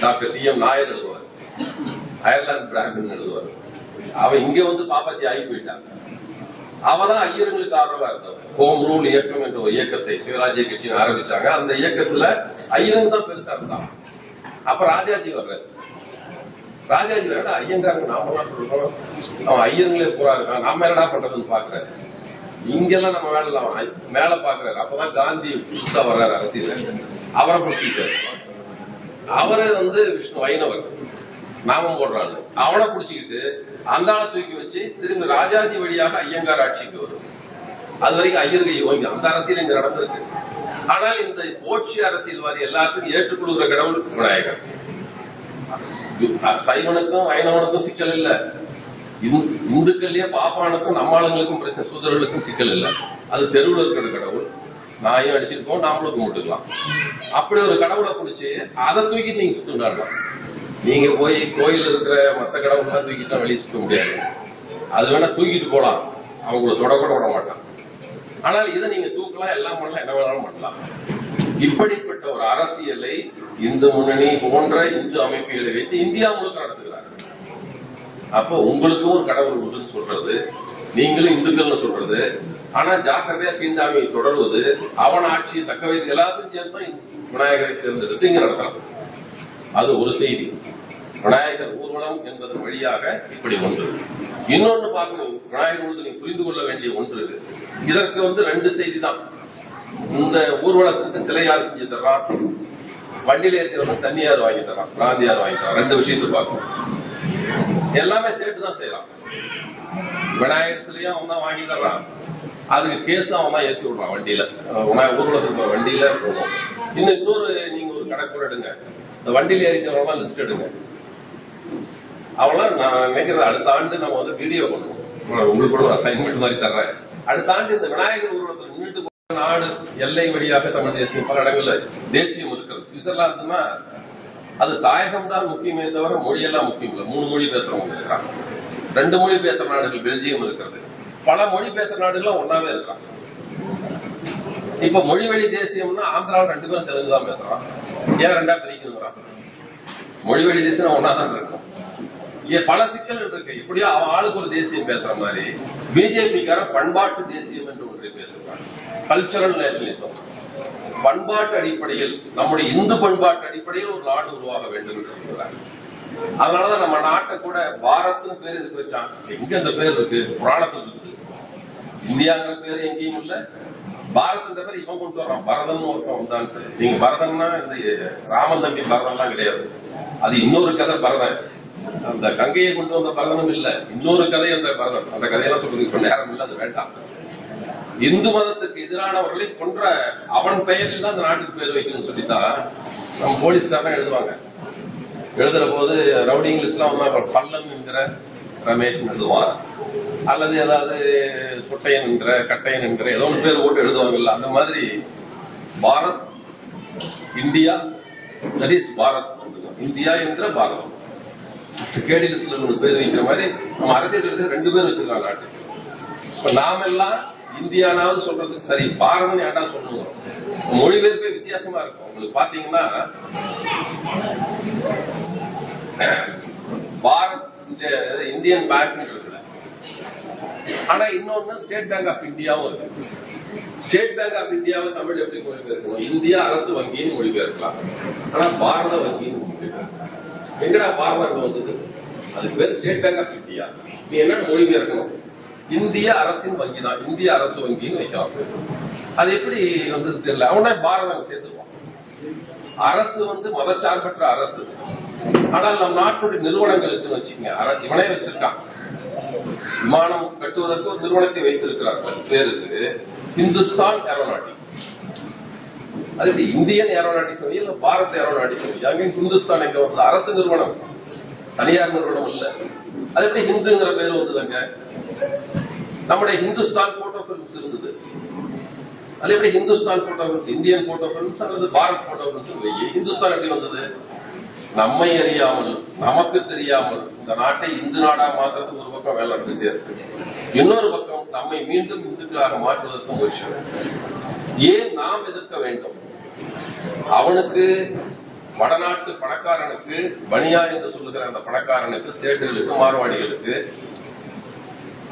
Speaker 1: டாக்டர் TM நாயர் எழுதுவார், அயர்லாந்து பிராமின் எழுதுவார். அவன் இங்க பாப்பாத்தி ஆகி போயிட்டான். அவதான் ஐயர்களுக்கு ஆதரவா இருந்தவன். ஹோம் ரூல் இயக்கம் என்ற ஒரு இயக்கத்தை சிவராஜ்ய கட்சின்னு ஆரம்பிச்சாங்க. அந்த இயக்கத்துல ஐயருங்க தான் பெருசா இருந்தான். அப்ப ராஜாஜி வர்றாரு. ராஜாஜி வேற ஐயங்காரங்க நாமெல்லாம் சொல்றோம், அவன் ஐயருங்களே பூரா இருக்கான், நாம என்னடா பண்றதுன்னு பாக்குறாரு. இங்கெல்லாம் நம்ம மேல பாக்குறாரு. அப்பதான் காந்தி புதுசா வர்றாரு அரசியல். அவரை பிடிச்சிட்டாரு. அவரு விஷ்ணு வைணவர், நாமம் போடுறாரு. அவனை பிடிச்சிக்கிட்டு அந்த ஆளை தூக்கி வச்சு திரும்பி ராஜாஜி வழியாக ஐயங்கார் ஆட்சிக்கு வரும். அது வரைக்கும் ஐயர்கை ஓங்கி அந்த அரசியல் இங்க நடந்திருக்கு. ஆனால் இந்த போட்சி அரசியல்வாதி எல்லாத்துக்கும் ஏற்றுக்கொள்கிற கடவுள் விநாயகர். சைவனுக்கும் வைணவனுக்கும் சிக்கல் இல்ல, இந்துக்கள்லயே பாப்பானுக்கும் நம்மளுங்களுக்கும் பிரச்சனை, சூதரர்களுக்கும் சிக்கல் இல்ல. அது தெருவில் இருக்கிற கடவுள். நாயும் அடிச்சுட்டு போவோம், நாமளும் கும்பிட்டுக்கலாம். அப்படி ஒரு கடவுளை பிடிச்சி அதை தூக்கிட்டு நீங்க சுத்திடலாம். நீங்க போய் கோயில் இருக்கிற மற்ற கடவுள்லாம் தூக்கிட்டா வெளியே சுத்த முடியாது. அது வேணா தூக்கிட்டு போலாம், அவங்கள தொடக்கூட விட மாட்டான். ஆனால் இதை நீங்க தூக்கலாம், எல்லாம் பண்ணலாம், என்ன வேணாலும் பண்ணலாம். இப்படிப்பட்ட ஒரு அரசியலை இந்து முன்னணி போன்ற இந்து அமைப்புகளை வைத்து இந்தியா முழுக்க நடத்துகிறார். அப்ப உங்களுக்கும் ஒரு கடவுள் உண்டுன்னு சொல்றது, நீங்களும் இந்துக்கள்னு சொல்றது, ஆனா ஜாக்கிரதையா தீண்டாமையை தொடர்வது, அவன் ஆட்சியை தக்க வைத்து எல்லாத்தையும் சேர்ந்து விநாயகரை தேர்ந்தெடுத்து இங்க நடத்தலாம். அது ஒரு செய்தி. விநாயகர் ஊர்வலம் என்பதன் வழியாக இப்படி ஒன்று. இன்னொன்னு பார்க்கணும், விநாயகர் ஊர்வலத்தை நீங்க புரிந்து கொள்ள வேண்டிய ஒன்று. இதற்கு 2 செய்தி தான். இந்த ஊர்வலத்துக்கு சிலை யார் செஞ்சு தர்றான், வண்டியில இருக்கிறவங்க தண்ணியார் வாங்கி தரான், காந்தியார் வாங்கி தரான். 2 விஷயத்தை பார்க்கணும். எல்லாமே சேர்த்து தான் செய்யலாம். விநாயகர் சிலையும் அவன் தான் வாங்கி தர்றான், அதுக்கு கேஸ் அவன் தான் ஏற்றி விடுறான் வண்டியில, ஊர்வலத்துக்கு வண்டியில போகும். இன்னொரு நீங்க ஒரு கணக்கு எடுங்க, இந்த வண்டியில ஏறிக்கிறவங்க லிஸ்ட் எடுங்க. அவெல்லாம் நான் நினைக்கிறது அடுத்த ஆண்டு நம்ம வீடியோ பண்ணுவோம். உங்களுக்கு கூட ஒரு அசைன்மெண்ட் மாதிரி தர்றேன். அடுத்த ஆண்டு இந்த விநாயகர் ஊர்வலத்தில் நின்றுட்டு போற நாடு எல்லை வழியாக தமிழ் தேசியம் பல இடங்கள்ல தேசியம் இருக்கிறது. சுவிட்சர்லாந்துன்னா அது தாயகம் தான் முக்கியமே தவிர மொழியெல்லாம் முக்கியம் இல்லை. 3 மொழி பேசுறவங்க இருக்கிறாங்க. 2 மொழி பேசுற நாடுகள் பெல்ஜியம் இருக்கிறது. பல மொழி பேசுற நாடுகளும் ஒன்னாவே இருக்கிறாங்க. இப்ப மொழி வழி தேசியம்னா ஆந்திராவில் 2 பேரும் தெலுங்கு தான் பேசுறான். ஏன் 2ஆ பிரிக்கணுங்கிறான்? மொழி வழி தேசியம் ஒன்னாதான் இருக்கும். பல சிக்கல்கள் இருக்கு. இப்படியோ அவன் ஆளுக்கு ஒரு தேசியம் பேசுற மாதிரி பிஜேபிக்கார பண்பாட்டு தேசியம் என்று ஒன்றை பேசுறான். Cultural nationalism. பண்பாட்டு அடிப்படையில், நம்முடைய இந்து பண்பாட்டு அடிப்படையில் ஒரு நாடு உருவாக வேண்டும் என்று சொல்றாங்க. அதனாலதான் நம்ம நாட்டை கூட பாரத்னு பேர் எதுக்கு வச்சான்? எங்க அந்த பேர் இருக்கு? புராணத்துக்கு இருக்கு. இந்தியாங்கிற பேர் எங்கேயும் இல்ல. பாரத்ன்ற பேர் இவன் கொண்டு வர்றான். பரதன் ஒருத்தன் வந்தான். நீங்க பரதன்னா இந்த ராமன் தம்பி பரதன்லாம் கிடையாது. அது இன்னொரு கதை. பரதன் அந்த கங்கையை கொண்டு வந்த பரதனும் இல்ல, இன்னொரு கதை அந்த பரதன். அந்த கதையெல்லாம் சொல்றதுக்கு நேரம் இல்ல, அது வேண்டாம். இந்து மதத்துக்கு எதிரானவர்களை கொன்ற அவன் பெயரில் தான் அந்த நாட்டுக்கு பேர் வைக்கணும்னு சொல்லித்தான் நம்ம போலீஸ்காரன் எழுதுவாங்க. எழுதுற போது ரவுடி இங்கிலீஷ்லாம் பல்லன் என்கிற ரமேஷ் எழுதுவான், அல்லது ஏதாவது சொட்டையன் என்கிற கட்டையன் என்கிற ஏதோ ஒரு பேர் போட்டு எழுதுவாங்கல்ல. அந்த மாதிரி Bharat, India, that is Bharat. India என்கிற பாரதம். கேடிலிஸ்ட்ல ஒரு பேர் வைக்கிற மாதிரி நம்ம அரசியல் 2 பேர் வச்சிருக்காங்க நாட்டு. இப்ப நாமெல்லாம் இந்தியானாவது சொல்றதுக்கு சரி, பாரதம் ஏன்டா சொல்லுவோம். மொழிபெயர்ப்பே வித்தியாசமா இருக்கும். உங்களுக்கு பாத்தீங்கன்னா பாரத் இந்தியன் பேங்க் இருக்குல்ல, ஆனா இன்னொன்னு ஸ்டேட் பேங்க் ஆஃப் இந்தியாவும் இருக்கு. ஸ்டேட் பேங்க் ஆஃப் இந்தியாவை தமிழ் எப்படி மொழிபெயர்க்கணும்? இந்தியா அரசு வங்கின்னு மொழிபெயர்க்கலாம், ஆனா பாரத வங்கின்னு மொழிபெயர்க்கலாம். எங்கடா பாரதம் வந்தது? அதுக்கு பேர் ஸ்டேட் பேங்க் ஆஃப் இந்தியா. நீ என்ன மொழிபெயர்க்கணும்? இந்திய அரசின் வங்கி தான், இந்திய அரசு வங்கின்னு வைக்கலாம். அது எப்படி வந்து தெரியல. அவனே பாரதம் சேர்த்துருவான். அரசு வந்து மதச்சார்பற்ற அரசு, ஆனால் நம் நாட்டுடைய நிறுவனங்களுக்கு வச்சுக்கோங்க, இவனே வச்சிருக்கான். விமானம் கட்டுவதற்கு ஒரு நிறுவனத்தை வைத்திருக்கிறார்கள், பேருக்கு இந்துஸ்தான் ஏரோநாட்டிக்ஸ். அது எப்படி இந்தியன் ஏரோநாட்டிக்ஸ் வழி இல்ல பாரத் ஏரோநாட்டிக்ஸ் வழி? அங்கே இந்துஸ்தான் எங்க வந்து அரசு நிறுவனம், தனியார் நிறுவனம் இல்ல. அது எப்படி ஹிந்துங்கிற பேர் வந்ததுங்க? நம்முடைய ஹிந்துஸ்தான் போட்டோ பிலிம்ஸ் இருந்தது, அது எப்படி Hindustan photo films, Indian photo films அல்லது பாரத் போட்டோ பிலிம்ஸ் வையி ஹிந்துஸ்தான் எப்படி வந்தது? நம்மை அறியாமல், நமக்கு தெரியாமல் இந்த நாட்டை இந்து நாடா மாற்றுறதுக்கு ஒரு பக்கம் வேலை நடந்துட்டே இருக்கு, இன்னொரு பக்கம் நம்மை மீண்டும் இந்துக்களாக மாற்றுவதற்கு முயற்சி. ஏன் நாம் எதிர்க்க வேண்டும்? அவனுக்கு வடநாட்டு பணக்காரனுக்கு, பனியா என்று சொல்லுகிற அந்த பணக்காரனுக்கு, சேட்டுகளுக்கு, மார்வாடிகளுக்கு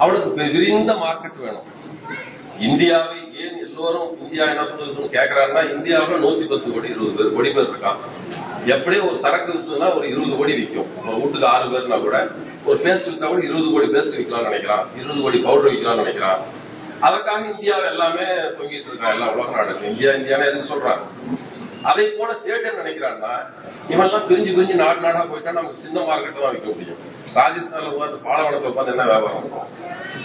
Speaker 1: அவனுக்கு விரிந்த மார்க்கெட் வேணும். இந்தியாவை ஏன் எல்லோரும் இந்தியா என்ன சொல்றது கேட்கிறாருன்னா, இந்தியாவுல 110 கோடி 20 கோடி பேர் இருக்கான். எப்படியே ஒரு சரக்கு விற்றுனா ஒரு 20 கோடி விற்கும். வீட்டுக்கு 6 பேர்னா கூட ஒரு பேஸ்ட் விற்றா கூட 20 கோடி பேஸ்ட் விற்கலாம்னு நினைக்கிறான், 20 கோடி பவுடர் விற்கலாம்னு நினைக்கிறான். அதற்காக இந்தியாவை எல்லாமே தொங்கிட்டு இருக்கான். எல்லா உலக நாடுகள் இந்தியான்னு எதுக்கு சொல்றாங்க? அதை போல ஸ்டேட் என்ன நினைக்கிறான்னா, இவெல்லாம் பிரிஞ்சு நாடா போயிட்டா நமக்கு சின்ன மார்க்கெட் தான் விற்க முடியும். ராஜஸ்தான்ல உட்காந்து பாலவனத்துல உட்காந்து என்ன வியாபாரம் இருக்கும்?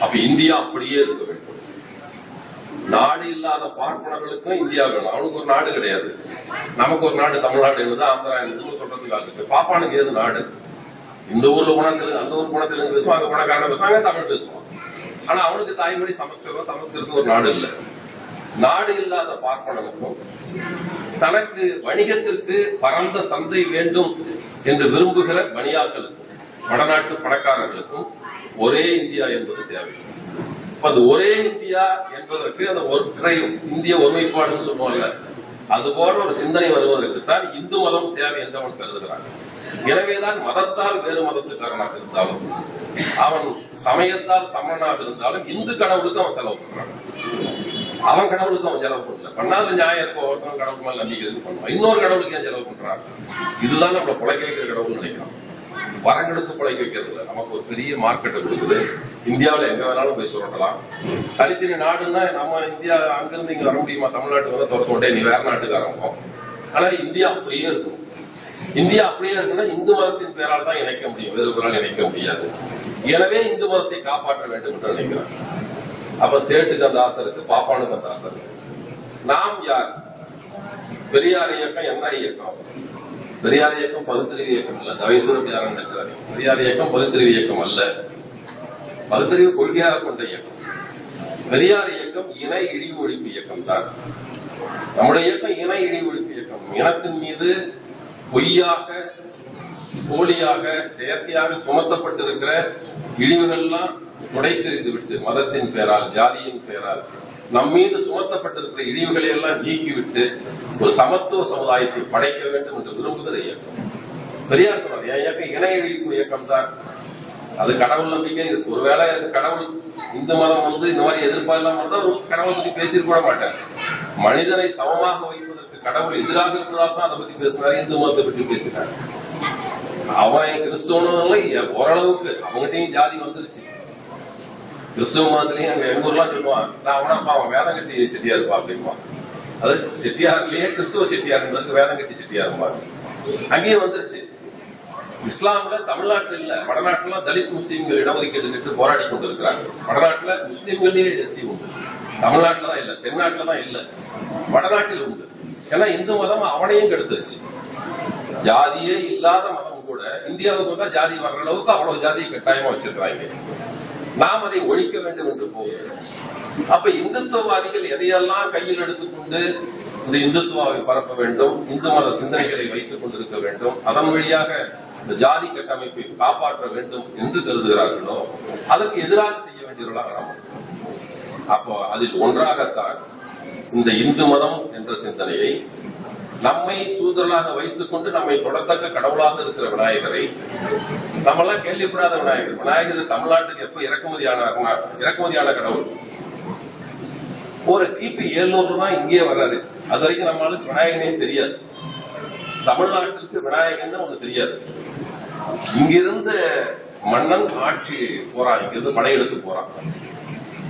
Speaker 1: அப்ப இந்தியா அப்படியே இருக்க வேண்டும். நாடு இல்லாத பார்ப்பனர்களுக்கும் இந்தியா வேணும். அவனுக்கு ஒரு நாடு கிடையாது, நமக்கு ஒரு நாடு தமிழ்நாடு என்பது, ஆந்திரா என்பது சொல்றதுக்காக இருக்கு. பாப்பானுக்கு ஏது நாடு? இந்த ஊர்ல குணத்துல அந்த ஊர் குணத்துல பேசுவான், அங்க குணக்காரன பேசுவாங்க, தமிழ் பேசுவான். ஆனா அவனுக்கு தாய்மொழி சமஸ்கிருதம், சமஸ்கிருதம் ஒரு நாடு இல்லை. நாடு இல்லாத பார்ப்பனனுக்கும் தனக்கு வணிகத்திற்கு பரந்த சந்தை வேண்டும் என்று விரும்புகிற பனியாக்களுக்கும் வடநாட்டு பணக்காரர்களுக்கும் ஒரே இந்தியா என்பது தேவை. அது ஒரே இந்தியா என்பதற்கு அந்த ஒற்றை இந்திய ஒருமைப்பாடுன்னு சொல்லுவாங்க, அதுபோல ஒரு சிந்தனை வருவதற்குத்தான் இந்து மதம் தேவை என்று அவன் கருதுகிறான். எனவேதான் மதத்தால் வேறு மதத்துக்காரனாக இருந்தாலும், அவன் சமயத்தால் சமணனாக இருந்தாலும், இந்து கடவுளுக்கு அவன் செலவு பண்றான். அவன் கடவுளுக்கு அவன் செலவு பண்ணல. பண்ணாத நியாயம் இருக்க ஒருத்தன் கடவுள் மேல நம்பிக்கை இருக்கு பண்ணுவான். இன்னொரு கடவுளுக்கு ஏன் செலவு பண்றான்? இதுதான் நம்மளை பிழைக்க வைக்கிற கடவுள்னு நினைக்கிறான். வரங்கெடுத்து பிழைக்க வைக்கிறது இல்லை, நமக்கு ஒரு பெரிய மார்க்கெட்டை கொடுக்குது. இந்தியாவில் எங்க வேணாலும் போய் சுரட்டலாம். தனித்தனி நாடுன்னா நம்ம இந்தியா அங்கிருந்து இங்க வர முடியுமா? தமிழ்நாட்டுக்கு வந்து துரத்த விட்டே நீ வேற நாட்டுக்கு ஆரம்பம். ஆனா இந்தியா அப்படியே இருக்கும். இந்தியா அப்படியே இருக்குன்னா இந்து மதத்தின் பேரால் தான் இணைக்க முடியும், வேறு பேரால் இணைக்க முடியாது. எனவே இந்து மதத்தை காப்பாற்ற வேண்டும் என்று நினைக்கிறார். அப்ப சேட்டுக்கு அந்த ஆசை இருக்கு, பாப்பானுக்கு அந்த ஆசை இருக்கு. நாம் யார்? பெரியார் இயக்கம் என்ன இயக்கம்? பெரியார் இயக்கம் பகுத்தறிவு இயக்கம் இல்ல. தயவுசெய்து யாரும் நினைச்சாரு, பெரியார் இயக்கம் பகுத்தறிவு இயக்கம் அல்ல, பகுத்தறிவு கொள்கையாக கொண்ட இயக்கம். பெரியார் இயக்கம் இன இழிவு ஒழிப்பு இயக்கம் தான். நம்முடைய இயக்கம் இன இழிவு ஒழிப்பு இயக்கம். இனத்தின் மீது பொய்யாக, போலியாக, செயற்கையாக சுமத்தப்பட்டிருக்கிற இழிவுகள்லாம் துடைத்தெறிந்து விட்டு, மதத்தின் பெயரால், ஜாதியின் பெயரால் நம் மீது சுமத்தப்பட்டிருக்கிற இழிவுகளை எல்லாம் நீக்கிவிட்டு ஒரு சமத்துவ சமுதாயத்தை படைக்க வேண்டும் என்று விரும்புகிற இயக்கம் பெரியார் சொன்னார். என் இயக்கம் இன இழிப்பு இயக்கம் தான். அது கடவுள் நம்பிக்கை இருக்கு. ஒருவேளை கடவுள் இந்து மதம் வந்து இந்த மாதிரி எதிர்பார்க்காம இருந்தா கடவுளை பத்தி பேசிருக்க மாட்டாங்க. மனிதனை சமமாக வைப்பதற்கு கடவுள் எதிராக இருப்பதாக தான் அதை பத்தி பேசினாரு. இந்து மதத்தை பற்றி பேசினார். அவன் கிறிஸ்தவனும் ஓரளவுக்கு அவங்ககிட்டையும் ஜாதி வந்துருச்சு. கிறிஸ்தவ மதத்திலையும் எங்க ஊர்லாம் சொல்லுவான், நான் அவனப்பா அவன் வேதம் கட்டி செட்டியா இருப்பா அப்படின்பா. அது செட்டியார்லயே கிறிஸ்துவ செட்டியார் என்பதற்கு வேதம் கட்டி செட்டியா இருப்பாங்க. அங்கேயே வந்துருச்சு. இஸ்லாம்ல தமிழ்நாட்டில் இல்ல, வடநாட்டுல தலித் முஸ்லீம்கள் இடஒதுக்கீடு கேட்டு போராடி கொண்டிருக்கிறாங்க. வடநாட்டுல முஸ்லீம்களே எஸ்சி உண்டு, தமிழ்நாட்டுல தான் இல்ல, தென்னாட்டுல தான் இல்ல, வடநாட்டில் உண்டு. ஏன்னா இந்து மதம் அவனையும் கெடுத்துருச்சு. ஜாதியே இல்லாத மதம் கூட இந்தியாவுக்கு வந்தா ஜாதி வர்ற அளவுக்கு அவ்வளவு ஜாதியை கட்டாயமா வச்சிருக்கிறாங்க. நாம் அதை ஒழிக்க வேண்டும் என்று போகிறோம். அப்ப இந்துத்துவவாதிகள் எதையெல்லாம் கையில் எடுத்துக்கொண்டு இந்த இந்துத்துவாவை பரப்ப வேண்டும், இந்து மத சிந்தனைகளை வைத்துக் கொண்டிருக்க வேண்டும், அதன் வழியாக இந்த ஜாதி கட்டமைப்பை காப்பாற்ற வேண்டும் என்று கருதுகிறார்களோ அதற்கு எதிராக செய்ய வேண்டியவர்களாக நாம். அப்போ அதில் ஒன்றாகத்தான் இந்த இந்து மதம் என்ற சிந்தனையை நம்மை சூதரலாக வைத்துக் கொண்டு நம்மை தொடத்தக்க கடவுளாக இருக்கிற விநாயகரை நம்மெல்லாம் கேள்விப்படாத விநாயகர் தமிழ்நாட்டுக்கு எப்ப இறக்குமதியான கடவுள். ஒரு கிபி 700 தான் இங்கே வர்றாரு. அது வரைக்கும் நம்மளுக்கு விநாயகனே தெரியாது. தமிழ்நாட்டுக்கு விநாயகன் ஒண்ணு தெரியாது. இங்கிருந்து மன்னன் ஆட்சி போறான், இங்கிருந்து படையெடுத்து போறான்.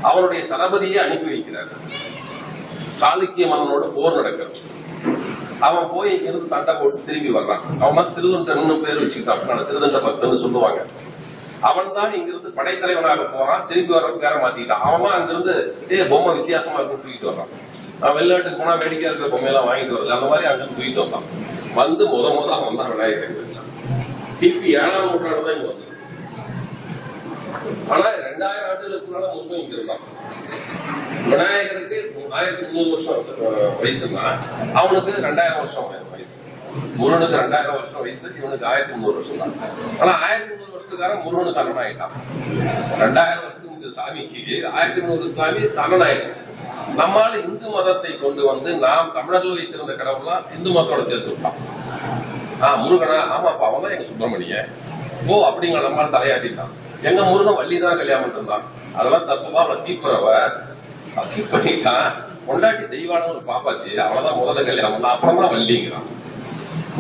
Speaker 1: அவருடைய தளபதியை அனுப்பி வைக்கிறார். சாளுக்கிய மன்னனோட போர் நடக்கிறது. அவன் போய் இங்கிருந்து சண்டை போட்டு திரும்பி வர்றான். அவன் சிறுதண்டன்னு பேர் வச்சுக்கிட்டான், சிறுதண்ட பக்தன்னு சொல்லுவாங்க. அவன் தான் இங்கிருந்து படைத்தலைவனாக போறான். திரும்பி வர பேர மாத்திக்கிட்டான். அவன் அங்கிருந்து பொம்மை வித்தியாசமா இருக்குன்னு தூக்கிட்டு வர்றான். அவன் வெளிநாட்டுக்கு போனா வேடிக்கையா இருக்கிற பொம்மையெல்லாம் வாங்கிட்டு வரல, அந்த மாதிரி அங்கிருந்து தூக்கிட்டு வந்தான். வந்து முத அவன் தான் விநாயகரை வச்சான். கிபி 7ஆம் நூற்றாண்டு தான் இங்க வந்து. ஆனா 2000 ஆண்டுகளுக்கு முன்னால முருகன் இங்க இருந்தான். விநாயகருக்கு 1300 வருஷம் வயசுன்னா அவனுக்கு 2000 வருஷம் வயசு. முருகனுக்கு 2000 வருஷம் வயசு, இவனுக்கு 1300 வருஷம் தான். ஆனா 1300 வருஷத்துக்காரன் முருகனுக்கு அண்ணன் ஆயிட்டான். 2000 வருஷத்துக்கு முந்தைய சாமிக்கு 1300 சாமி அண்ணன் ஆயிடுச்சு. நம்மால இந்து மதத்தை கொண்டு வந்து நாம் தமிழர்கள் வைத்திருந்த கடவுள்லாம் இந்து மதத்தோட சேர்த்து விட்டான். முருகனா? ஆமாப்பா, அவன் தான் எங்க சுப்பிரமணியன். ஓ அப்படிங்கிற நம்மால தலையாட்டிட்டான். எங்க முருகன் வள்ளிதான் கல்யாணம் இருந்தான். அதெல்லாம் தப்புவா, அவளை தீப்புறவ கீப் பண்ணிட்டான். கொண்டாட்டி தெய்வான ஒரு பாப்பாத்தி, அவளதான் முதல்ல கல்யாணம் தான், அப்புறம் தான் வள்ளிங்கிறான்.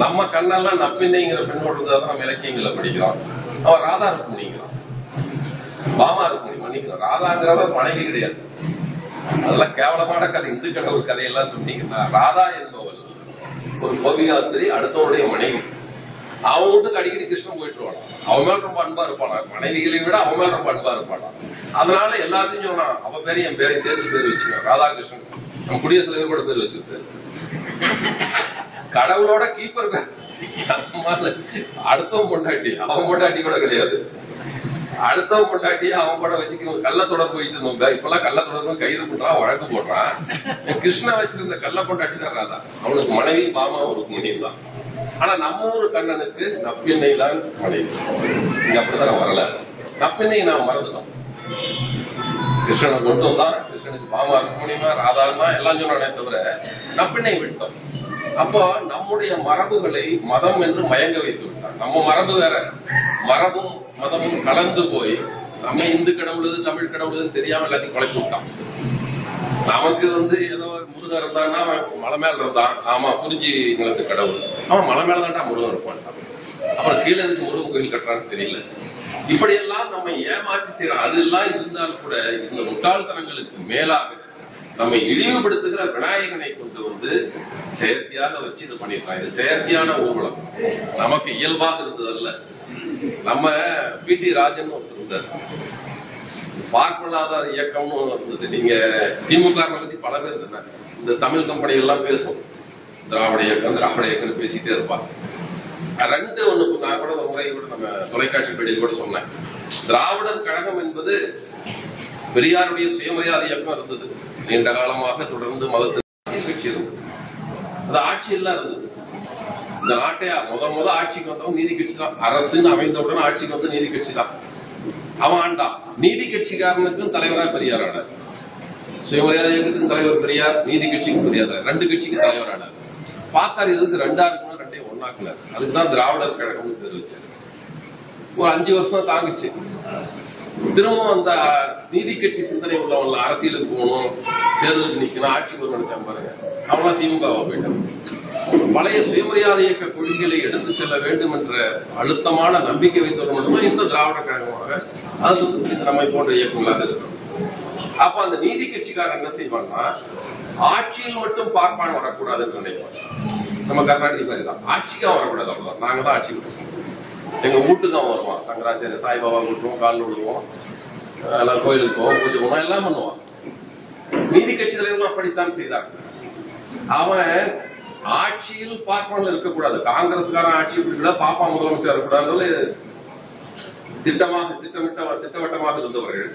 Speaker 1: நம்ம கண்ணெல்லாம் நப்பின்னைங்கிற பெண்ணோட இருந்தாதான் நம்ம இலக்கியங்களை படிக்கிறோம். அவன் ராதா ருக்மிணிங்கிறான், பாமா ருக்மிணி பண்ணிக்கிறான். ராதாங்கிறவ மனைவி கிடையாது. அதெல்லாம் கேவலமான கதை. இந்து கடவுள் கதையெல்லாம் சொன்னீங்கன்னா, ராதா என்பவள் ஒரு கோபிகாஸ்திரி, அடுத்தவனுடைய மனைவி. அவன் வீட்டுக்கு அடிக்கடி கிருஷ்ணன் போயிட்டு இருவான். அவன் மேல ரொம்ப அன்பா இருப்பானா, மனைவிகளை விட அவன் மேல ரொம்ப அன்பா இருப்பானா. அதனால எல்லாத்தையும் சொன்னான், அவ பேரையும் என் பேரையும் சேர்த்து பேர் வச்சுக்கான், ராதாகிருஷ்ணன். நம்ம குடியரசுத் தலைவர் கூட பேர் வச்சிருக்கு. கடவுளோட கீப்பர் பேர் அடுத்தவன் பொண்டாட்டி, அவன் பொண்டாட்டி கூட கிடையாது. அடுத்தவன் பொண்டாட்டியை அவன் கூட வச்சுக்க கள்ள தொடர்பு வச்சிருந்தோம். இப்பெல்லாம் கள்ள தொடர்பு கைது பண்றான், வழக்கு போடுறான். கிருஷ்ணா வச்சிருந்த கள்ள பொண்டாட்டி தான் ராதா. அவனுக்கு மனைவி பாமா ஒரு மணியும் தான். ஆனா நம்ம ஊரு கண்ணனுக்கு நப்பிண்ணை தான் மனைவி. இங்க அப்படிதான் வரல. நப்பிண்ணை நாம் மறந்துட்டோம். கிருஷ்ணனை கொண்டு வந்தான். கிருஷ்ணனுக்கு பாமா ருக்மிணிமா ராதாமா எல்லாம் சொன்னானே தவிர நப்பிண்ணை விட்டோம். அப்போ நம்முடைய மரபுகளை மதம் என்று மயங்க வைத்து விட்டான். நம்ம மரபு வேற, மரபும் மதமும் கலந்து போய் நம்ம இந்து கடவுள் தமிழ் கடவுள் தெரியாம எல்லாத்தையும் குழப்பி விட்டான். நமக்கு ஏதோ முருகன் இருந்தான்னா அவன் மலை மேல இருந்தான். ஆமா, குறிஞ்சி நிலத்து கடவுள். அவன் மலை மேலதான்டா முருகன் இருப்பான். அப்புறம் கீழே எதுக்கு முருகன் கோயில் கட்டுறான்னு தெரியல. இப்படியெல்லாம் நம்ம ஏமாற்றி செய்யறோம். அது எல்லாம் இருந்தால் கூட இந்த முட்டாள்தனங்களுக்கு மேலாக நம்மை இழிவுபடுத்துகிற விநாயகனை கொண்டு வந்து செயற்கையாக வச்சு இது பண்ணிருக்கான். இது செயற்கையான ஊர்வலம், நமக்கு இயல்பாக இருந்ததல்ல. நம்ம பி.டி. ராஜன் ஒருத்தர் இருந்தார், பார்ப்பனாதார இயக்கம்னு இருந்தது. நீங்க திமுக பத்தி பல பேர் இருந்தாங்க. இந்த தமிழ் கம்பெனி எல்லாம் பேசும், திராவிட இயக்கம் பேசிட்டே இருப்பாங்க. ரெண்டு ஒண்ணு நான் கூட ஒரு முறை கூட நம்ம தொலைக்காட்சி பேடியில் கூட சொன்னேன். திராவிடர் கழகம் என்பது பெரியாருடைய சுயமரியாதை இயக்கம் இருந்தது. நீண்ட காலமாக தொடர்ந்து மதத்தில் கட்சி இருந்தது. அது ஆட்சியெல்லாம் இருந்தது. இந்த நாட்டை முத ஆட்சிக்கு வந்தவன் நீதி கட்சி தான். அரசுன்னு அமைந்தவுடன் ஆட்சிக்கு வந்து நீதி கட்சி தான். அவன் ஆண்டா நீதி கட்சிக்காரனுக்கும் தலைவரா பெரியார் ஆனார். சுயமரியாதை இயக்கத்துக்கும் தலைவர் பெரியார், நீதி கட்சிக்கும் பெரியார், ரெண்டு கட்சிக்கு தலைவர் ஆனார். பார்த்தாரு இதுக்கு ரெண்டா இருக்கணும், ரெண்டையும் ஒன்னாக்குனார். அதுக்குதான் திராவிடர் கழகம்னு பேர் வச்சாரு. ஒரு 5 வருஷம் தான் தாங்குச்சு. திரும்பவும் அந்த நீதி கட்சி சிந்தனை உள்ளவங்க அரசியலுக்கு போகணும், தேர்தலுக்கு நிக்கணும், ஆட்சிக்கு ஒரு நினைச்சான் பாருங்க, அவங்களா திமுகவா போயிட்டாங்க. பழைய சுயமரியாதை இயக்க கொள்கைகளை எடுத்து செல்ல வேண்டும் என்ற அழுத்தமான நம்பிக்கை வைத்தவர் மட்டும்தான் இந்த திராவிட கழகமாக அது நம்மை போன்ற இயக்கங்களாக இருக்கும். அப்ப அந்த நீதி கட்சிக்காரன் என்ன செய்வான்னா, ஆட்சியில் மட்டும் பார்ப்பான் வரக்கூடாதுன்னு நினைப்பான். நம்ம கர்நாடகி மாதிரி தான், ஆட்சிக்கு அவன் வரக்கூடாது, அவ்வளவுதான். நாங்க தான் ஆட்சி கொடுப்போம். எங்க வீட்டுக்கு அவன் வருவான், சங்கராச்சாரிய சாய்பாபா கூட்டுவோம், காலில் விடுவோம், எல்லாம் கோயிலுக்கு போவோம், பூஜை பண்ணுவோம், எல்லாம் பண்ணுவான். நீதி கட்சி தலைவர்கள் அப்படித்தான் செய்தார். அவன் ஆட்சியில் பார்ப்பான் இருக்கக்கூடாது. காங்கிரஸ்காரன் ஆட்சி கூட பாப்பா முதலமைச்சர் இருக்கக்கூடாது திட்டவட்டமாக இருந்தவர்கள்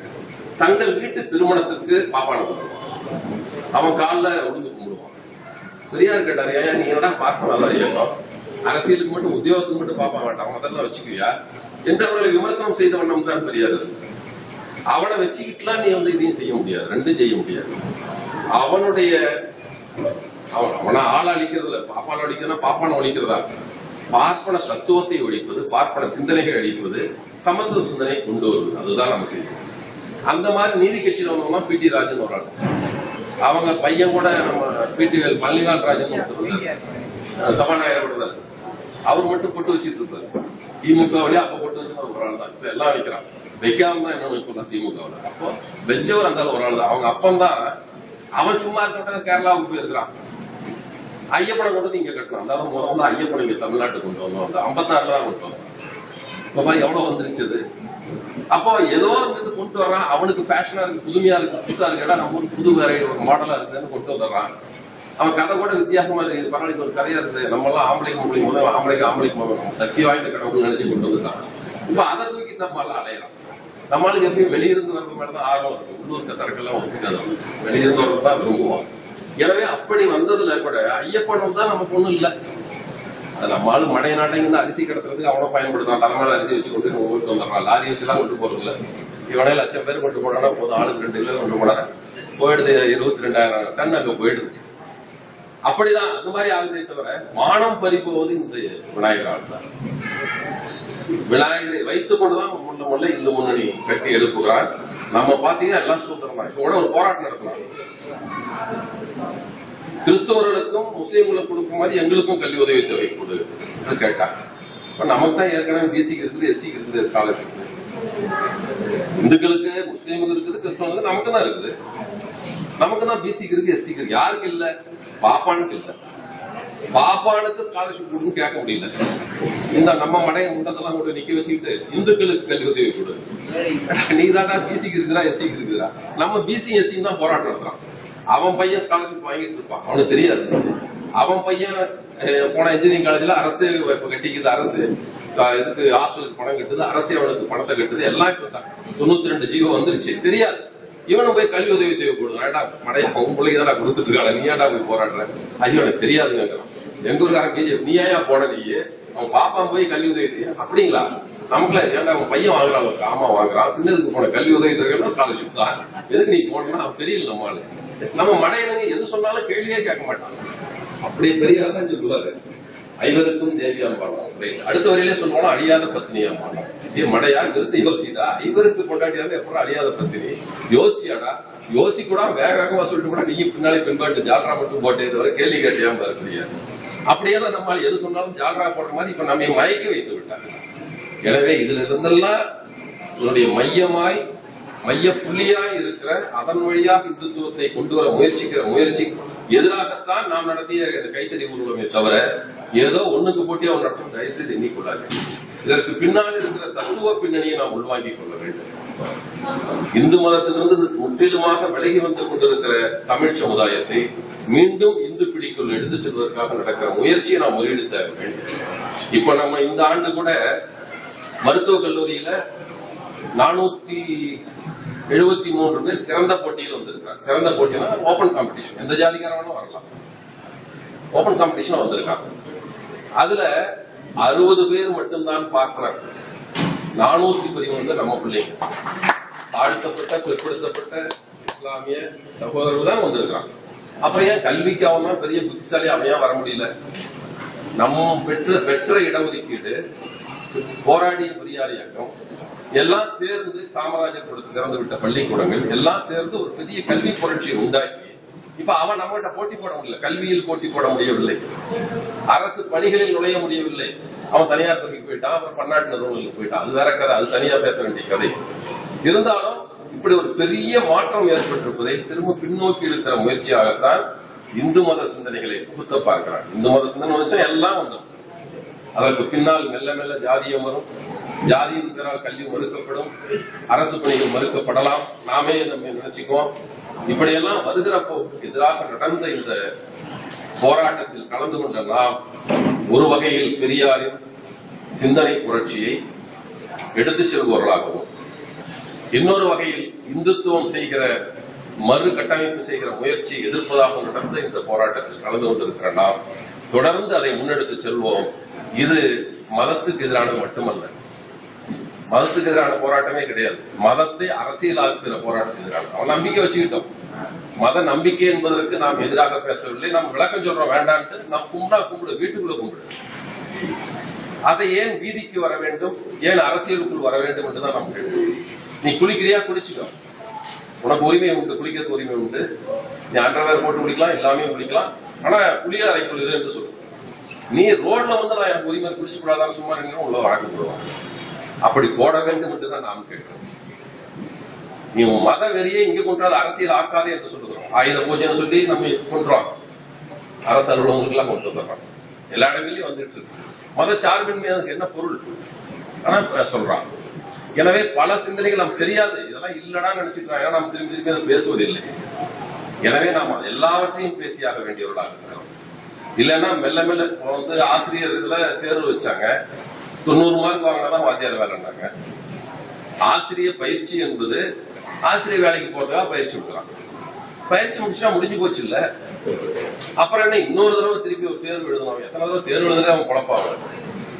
Speaker 1: தங்கள் வீட்டு திருமணத்திற்கு பாப்பான வருவான். அவன் காலில் விழுந்து கும்பிடுவான். பெரியார் கேட்டாரு, ஏன் நீ என்னடா பார்ப்பனாதான் இயக்கம், அரசியலுக்கு மட்டும் உத்தியோகத்துக்கு மட்டும் பார்க்க மாட்டான், முதல்ல வச்சுக்குவியா என்று அவர்களை விமர்சனம் செய்த வண்ணம் தான் பெரியார். அவனை வச்சுக்கிட்டுலாம் நீ இதையும் செய்ய முடியாது, ரெண்டும் செய்ய முடியாது. அவனை ஆள அழிக்கிறதுல பாப்பான அழிக்கிறதா பாப்பான ஒழிக்கிறதா, பார்ப்பன தத்துவத்தை ஒழிப்பது, பார்ப்பன சிந்தனைகள் அழிப்பது, சமத்துவ சிந்தனை கொண்டு வருவது, அதுதான் நம்ம செய்யணும். அந்த மாதிரி நீதி கட்சியில் வந்தோம்னா பி.டி. ராஜன் வர்றாங்க. அவங்க பையன் கூட நம்ம பி.டி. மல்லிகால் ராஜன் சபாநாயகர் விடுறாரு. அவர் மட்டும் போட்டு வச்சுட்டு இருப்பாரு. திமுகவிலே அப்ப போட்டு வச்சு ஒரு ஆள் தான். இப்ப எல்லாம் வைக்கிறான். வைக்காம தான் என்ன வைக்கலாம் திமுகவில். அப்போ வச்சவர் அந்த ஒரு ஆள் தான். அவங்க அப்பந்தான் அவன் சும்மா இருக்க கேரளாவுக்கு போயிருக்கிறான். ஐயப்படம் கொண்டு இங்க கட்டணும். அதாவது முதல்ல ஐயப்படம் இங்க தமிழ்நாட்டுக்கு கொண்டு வந்தோம். அந்த 56 தான் கொண்டு வந்தோம். இப்ப எவ்வளவு வந்துருச்சது. அப்போ ஏதோ இருந்து கொண்டு வர்றான். அவனுக்கு ஃபேஷனா இருக்கு, புதுமையா இருக்கு, புதுசா இருக்கா, நம்ம ஒரு புது வேற ஒரு மாடலா இருக்குன்னு கொண்டு வந்துடுறான். அவன் கதை கூட வித்தியாசமா இருக்கு. பரவாயில்ல, ஒரு கதையா இருக்குது. நம்ம எல்லாம் ஆம்பளைக்கு சக்தி வாய்ந்த கடவுள் நினைச்சு கொண்டு வந்துட்டான். இப்ப அதை தூக்கி நம்ம எல்லாம் அடையலாம். நம்மளுக்கு எப்பயும் வெளியிருந்து வர்றது மேலதான் ஆர்வம் இருக்கு. உள்ளூர்க்க சரக்கெல்லாம் ஒத்துக்காது. வெளியிருந்து வர்றதுதான் விரும்புவோம். எனவே அப்படி வந்ததுல கூட ஐயப்பனம் தான் நமக்கு ஒண்ணும் இல்லை. நம்மளால மடைய நாட்டைங்க அரிசி கிடத்துறதுக்கு அவனை பயன்படுத்தான். தலைமையில அரிசி வச்சு கொண்டு கொண்டு வந்துடுறான். லாரி வச்சுலாம் கொண்டு போறது இல்லை. இவனே 1,00,000 பேர் கொண்டு போனா போதும். ஆளுக்கு 2 கிலோ கொண்டு போனா போயிடுது. 22,000 டன் அங்க போயிடுது. அப்படிதான் அந்த மாதிரி ஆகுதே தவிர மானம் பறிப்போவது இந்த விநாயகர் தான். விநாயகரை வைத்துக் கொண்டுதான் முள்ள இந்த முன்னணி கட்டி எழுப்புகிறான். நம்ம பாத்தீங்கன்னா எல்லாம் சூத்திரம் தான். இப்ப கூட ஒரு போராட்டம் நடத்தலாம். கிறிஸ்தவர்களுக்கும் முஸ்லீம்களுக்கும் கொடுக்கும் மாதிரி எங்களுக்கும் கல்வி உதவித்தொகை கொடு கேட்டாங்க. இப்ப நமக்கு தான் ஏற்கனவே பிசிக்கு இருக்குது, எஸ்சிக்கு இருக்குது, ஸ்காலர்ஷிப் இருக்குது. இந்துக்களுக்கு, முஸ்லீமுக்கு இருக்குது, கிறிஸ்தவனுக்கு நமக்கு தான் இருக்குது. நமக்கு தான் பிசிக்கு இருக்கு, எஸ்சிக்கு இருக்கு. யாருக்கு இல்ல? பாப்பானுக்கு இல்ல. பாப்பானுக்கு ஸ்காலர்ஷிப் கொடுன்னு கேட்க முடியல. இந்த நம்ம மடைய முண்டத்தெல்லாம் கொண்டு நிக்க வச்சுக்கிட்டு இந்துக்களுக்கு கல்வி உதவி கொடு. நீ தாண்டா பிசிக்கு இருக்குதா, எஸ்சிக்கு இருக்குதா? நம்ம பிசி எஸ்சி தான் போராட்டம் நடத்துறான். அவன் பையன் ஸ்காலர்ஷிப் வாங்கிட்டு இருப்பான், அவனுக்கு தெரியாது. அவன் பையன் போன இன்ஜினியரிங் காலேஜ்ல அரசு கட்டிக்குது, அரசு இதுக்கு ஹாஸ்டலுக்கு பணம் கட்டுது, அரசு அவனுக்கு பணத்தை கட்டுது. எல்லாம் இப்ப 92 ஜியோ வந்துருச்சு, தெரியாது. இவனும் போய் கல்வி உதவி தேவைப்படுது. ஏடா மடைய உன் பிள்ளைக்கு தான் கொடுத்துட்டு இருக்காங்க, நீ ஏன்டா போய் போராடுற? ஐயோ எனக்கு தெரியாதுங்க. எங்க ஊருக்காரன் பிஜேபி, நீ ஏன் போன? நீ அவன் பாப்பா போய் கல்வி உதவி அப்படிங்களா? நமக்குல ஏன்டா அவன் பையன் வாங்குறான், ஆமா வாங்குறான். பின்னதுக்கு போன கல்வி உதவி தொகை ஸ்காலர்ஷிப் தான். எதுக்கு நீ போனா அவன் தெரியல. நம்மளால நம்ம மடையிலங்க எது சொன்னாலும் கேள்வியே கேட்க மாட்டாங்க. அப்படியே பெரியார் தான் சொல்லுவாரு, ஐவருக்கும் தேவியான் பாடலாம். அடுத்த வரையிலே சொல்லுவாங்க அழியாத பத்தினியா பாடலாம். இதே மடையா நிறுத்தி யோசிடா, ஐவருக்கு பொண்டாட்டியாவே எப்பறம் அழியாத பத்தினி யோசியாடா? யோசிக்கூடா வேக வேகமா சொல்லிட்டு கூட நீ பின்னாலே பின்பாட்டு ஜால்ரா மட்டும் போட்டே தவிர கேள்வி கேட்டியாம இருக்க. அப்படியே தான் நம்மளால எது சொன்னாலும் ஜால்ரா போடுற மாதிரி இப்ப நம்ம மயக்கி வைத்து விட்டாங்க. எனவே இதுல இருந்தெல்லாம் இதனுடைய மைய புள்ளியாய் இருக்கிற அதன் வழியாக இந்துத்துவத்தை கொண்டு வர முயற்சி எதிராகத்தான் நாம் நடத்திய கைத்தறி ஊர்வலமே தவிர ஏதோ ஒண்ணுக்கு போட்டியா ஒன்று நடத்தும் தயவுசெய்து எண்ணிக்கொள்ளாது. இதற்கு பின்னால் இருக்கிற தத்துவ பின்னணியை நாம் உள்வாங்கிக் கொள்ள வேண்டும். இந்து மதத்திலிருந்து முற்றிலுமாக விலகி வந்து கொண்டிருக்கிற தமிழ் சமுதாயத்தை மீண்டும் இந்து பிடிக்குள் எடுத்து செல்வதற்காக நடக்கிற முயற்சியை நாம் முறியடித்த வேண்டும். இப்ப நம்ம இந்த ஆண்டு கூட மருத்துவக் கல்லூரியில 473 பேர் திறந்த போட்டியில் வந்திருக்காங்க. திறந்த போட்டினா ஓபன் காம்படிஷன், எந்த ஜாதிக்காரனும் வரலாம். ஓபன் காம்படிஷன் வந்திருக்காங்க. அதுல 60 பேர் மட்டும்தான் பார்க்கிறாங்க. 413 நம்ம பிள்ளைங்க, தாழ்த்தப்பட்ட பிற்படுத்தப்பட்ட இஸ்லாமிய சகோதரர்கள் தான் வந்திருக்காங்க. அப்ப ஏன் கல்விக்கு அவன் பெரிய புத்திசாலி அவன் வர முடியல? நம்ம பெற்ற இடஒதுக்கீடு, போராடிய பெரியார் இயக்கம் எல்லாம் சேர்ந்து, காமராஜர் திறந்து விட்ட பள்ளிக்கூடங்கள் எல்லாம் சேர்ந்து ஒரு பெரிய கல்வி புரட்சியை உண்டாக்கி இப்ப அவன் நம்மகிட்ட போட்டி போட முடியல. கல்வியில் போட்டி போட முடியவில்லை, அரசு பணிகளில் நுழைய முடியவில்லை. அவன் தனியார் துறைக்கு போயிட்டான், அப்புறம் பன்னாட்டு நிறுவனங்களுக்கு போயிட்டான். அது வேற கதை, அது தனியா பேச வேண்டிய கதை. இருந்தாலும் இப்படி ஒரு பெரிய மாற்றம் ஏற்பட்டிருப்பதை திரும்ப பின்னோக்கி இருக்கிற முயற்சியாகத்தான் இந்து மத சிந்தனைகளை புகுத்த பார்க்கிறான். இந்து மத சிந்தனை வச்சா எல்லாம் வந்துடும். அதற்கு பின்னால் மெல்ல மெல்ல ஜாதியம் வரும். ஜாதியின் பெயரால் கல்வி மறுக்கப்படும், அரசு பணிகள் மறுக்கப்படலாம், நாமே நம்ம நினைச்சுக்குவோம். இப்படியெல்லாம் வருகிறப்போ எதிராக நடந்த இந்த போராட்டத்தில் கலந்து கொண்ட நாம் ஒரு வகையில் பெரியாரின் சிந்தனை புரட்சியை எடுத்துச் செல்பவர்களாகவும், இன்னொரு வகையில் இந்துத்துவம் செய்கிற மறு கட்டமைப்பு செய்கிற முயற்சி எதிர்ப்பதாக நடந்த இந்த போராட்டத்தில் கலந்து கொண்டிருக்கிற நாம் தொடர்ந்து அதை முன்னெடுத்து செல்வோம். இது மதத்துக்கு எதிரானது மட்டுமல்ல, மதத்துக்கு எதிரான போராட்டமே கிடையாது. மதத்தை அரசியலாக்குகிற போராட்டத்துக்கு எதிரான அவன் நம்பிக்கை வச்சுக்கிட்டோம். மத நம்பிக்கை என்பதற்கு நாம் எதிராக பேசவில்லை. நாம் விளக்கம் சொல்றோம் வேண்டான்ட்டு. நாம் கும்பிடு வீட்டுக்குள்ள கும்பிடு. அதை ஏன் வீதிக்கு வர வேண்டும், ஏன் அரசியலுக்குள் வர வேண்டும் என்றுதான் நாம் கேட்கிறோம். நீ குளிக்கிறியா, குளிச்சுக்கோ, உனக்கு உரிமை உண்டு, குளிக்கிறதுக்கு உரிமை உண்டு. நீ அண்டர்வேர் போட்டு குளிக்கலாம், எல்லாமே குளிக்கலாம். ஆனா குளியல் அறைக்குள் இரு என்று சொல்லு. நீ ரோட்ல வந்து நான் எனக்கு உரிமை குளிச்சு கூடாதான் சும்மா உள்ள வாட்டி போடுவான். அப்படி போட வேண்டும் என்றுதான் நாம் கேட்கிறோம். நீ மத வெறியை இங்க கொண்டாது அரசியல் ஆக்காதே என்று சொல்லுகிறோம். ஆயுத பூஜைன்னு சொல்லி நம்ம கொண்டுறோம். அரசு அலுவலகங்களுக்கு எல்லாம் கொண்டு வந்துடுறோம். எல்லா இடங்களையும் வந்துட்டு இருக்கு. மத சார்பின்மை அதுக்கு என்ன பொருள் ஆனா சொல்றான். எனவே பல சிந்தனைகள் நமக்கு தெரியாது. இதெல்லாம் இல்லடா நினைச்சிட்டு ஏன்னா நம்ம திரும்பி திரும்பி அதை பேசுவதில்லை. எனவே நாம் எல்லாவற்றையும் பேசியாக வேண்டியவர்களாக இருக்கிறோம். இல்லைன்னா மெல்ல மெல்ல வந்து ஆசிரியர் இதுல தேர்வு வச்சாங்க, 90 மார்க் வாங்கினாதான் வாத்தியார் வேலைன்னாங்க. ஆசிரியர் பயிற்சி என்பது ஆசிரியர் வேலைக்கு போறதுக்காக பயிற்சி கொடுக்குறான். பயிற்சி முடிச்சுனா முடிஞ்சு போச்சு இல்ல. அப்புறம் என்ன இன்னொரு தடவை திருப்பி ஒரு தேர்வு எழுதணும். எத்தனை தடவை தேர்வு எழுதுறதே அவன் குழப்பாங்க.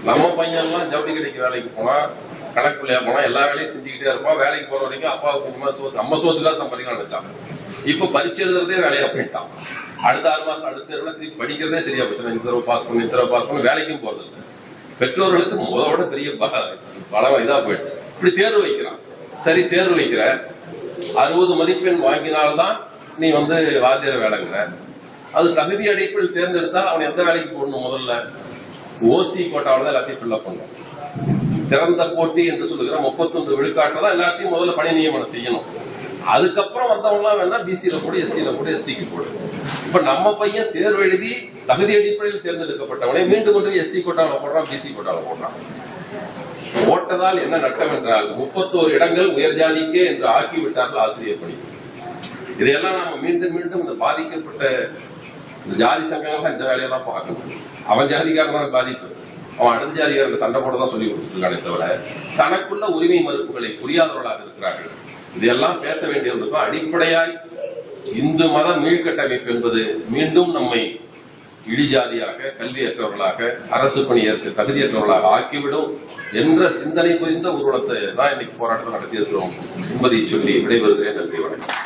Speaker 1: நம்ம பையன் எல்லாம் ஜவுளி கடைக்கு வேலைக்கு போனா, கணக்கு பிள்ளையா போனா எல்லா வேலையும் செஞ்சுக்கிட்டே இருப்பான். வேலைக்கு போற வரைக்கும் அப்பாவுக்கு கொஞ்சமா சோத்து நம்ம சோத்துக்காக சம்பாதிக்கலாம் நினைச்சாங்க. இப்ப பரீட்சை எழுதுறதே வேலையா போயிட்டான். அடுத்த 6 மாசம் அடுத்த திருப்பி படிக்கிறதே சரியா போச்சு. இந்த தடவை பாஸ் பண்ணி வேலைக்கும் போறது இல்லை. பெற்றோர்களுக்கு முதலோட பெரிய பலம் இதா போயிடுச்சு. இப்படி தேர்வு வைக்கிறான். சரி, தேர்வு வைக்கிற 60 மதிப்பெண் வாங்கினால்தான் நீ வந்து வாத்தியார் வேலைங்கிற. அது தகுதி அடிப்பில் தேர்ந்தெடுத்தா அவன் எந்த வேலைக்கு போடணும்? முதல்ல ஓசி கோட்டாவில் தான் எல்லாத்தையும் ஃபில்அப் பண்ணும். திறந்த போட்டி என்று சொல்லுகிற 31 விழுக்காட்டில் தான் எல்லாத்தையும் முதல்ல பணி நியமனம் செய்யணும். அதுக்கப்புறம் வந்தவங்களாம் வேணா பிசியில போடு, எஸ்சியில போடு, எஸ்டிக்கு போடு. இப்ப நம்ம பையன் தேர்வு எழுதி தகுதி அடிப்படையில் தேர்ந்தெடுக்கப்பட்டவனை மீண்டும் கொண்டு எஸ்சி கோட்டாவில் போடுறான், பிசி கோட்டாவில் போடுறான். ஓட்டதால் என்ன நட்டம் என்றால் 31 இடங்கள் உயர்ஜாதிக்கே என்று ஆக்கிவிட்டார்கள் ஆசிரியர் பணி. இதையெல்லாம் நாம மீண்டும் மீண்டும் இந்த பாதிக்கப்பட்ட இந்த ஜாதி சங்கங்கள்லாம் இந்த வேலையெல்லாம் பார்க்கணும். அவன் ஜாதிக்காரன் தான் பாதிப்பு. அவன் அடுத்த ஜாதிகாரன் சண்டை போடதான் சொல்லி கொடுத்துருக்கானே தவிர தனக்குள்ள உரிமை மறுப்புகளை புரியாதவர்களாக இருக்கிறார்கள். இதையெல்லாம் பேச வேண்டியிருக்கும். அடிப்படையாய் இந்து மத மீள்கட்டமைப்பு என்பது மீண்டும் நம்மை இழிஜாதியாக, கல்வியற்றவர்களாக, அரசு பணியேற்க தகுதியற்றவர்களாக ஆக்கிவிடும் என்ற சிந்தனை புரிந்த ஊர்வலத்தை தான் இன்னைக்கு போராட்டம் நடத்தியிருக்கிறோம் என்பதை சொல்லி விடைபெறுகிறேன். நன்றி, வணக்கம்.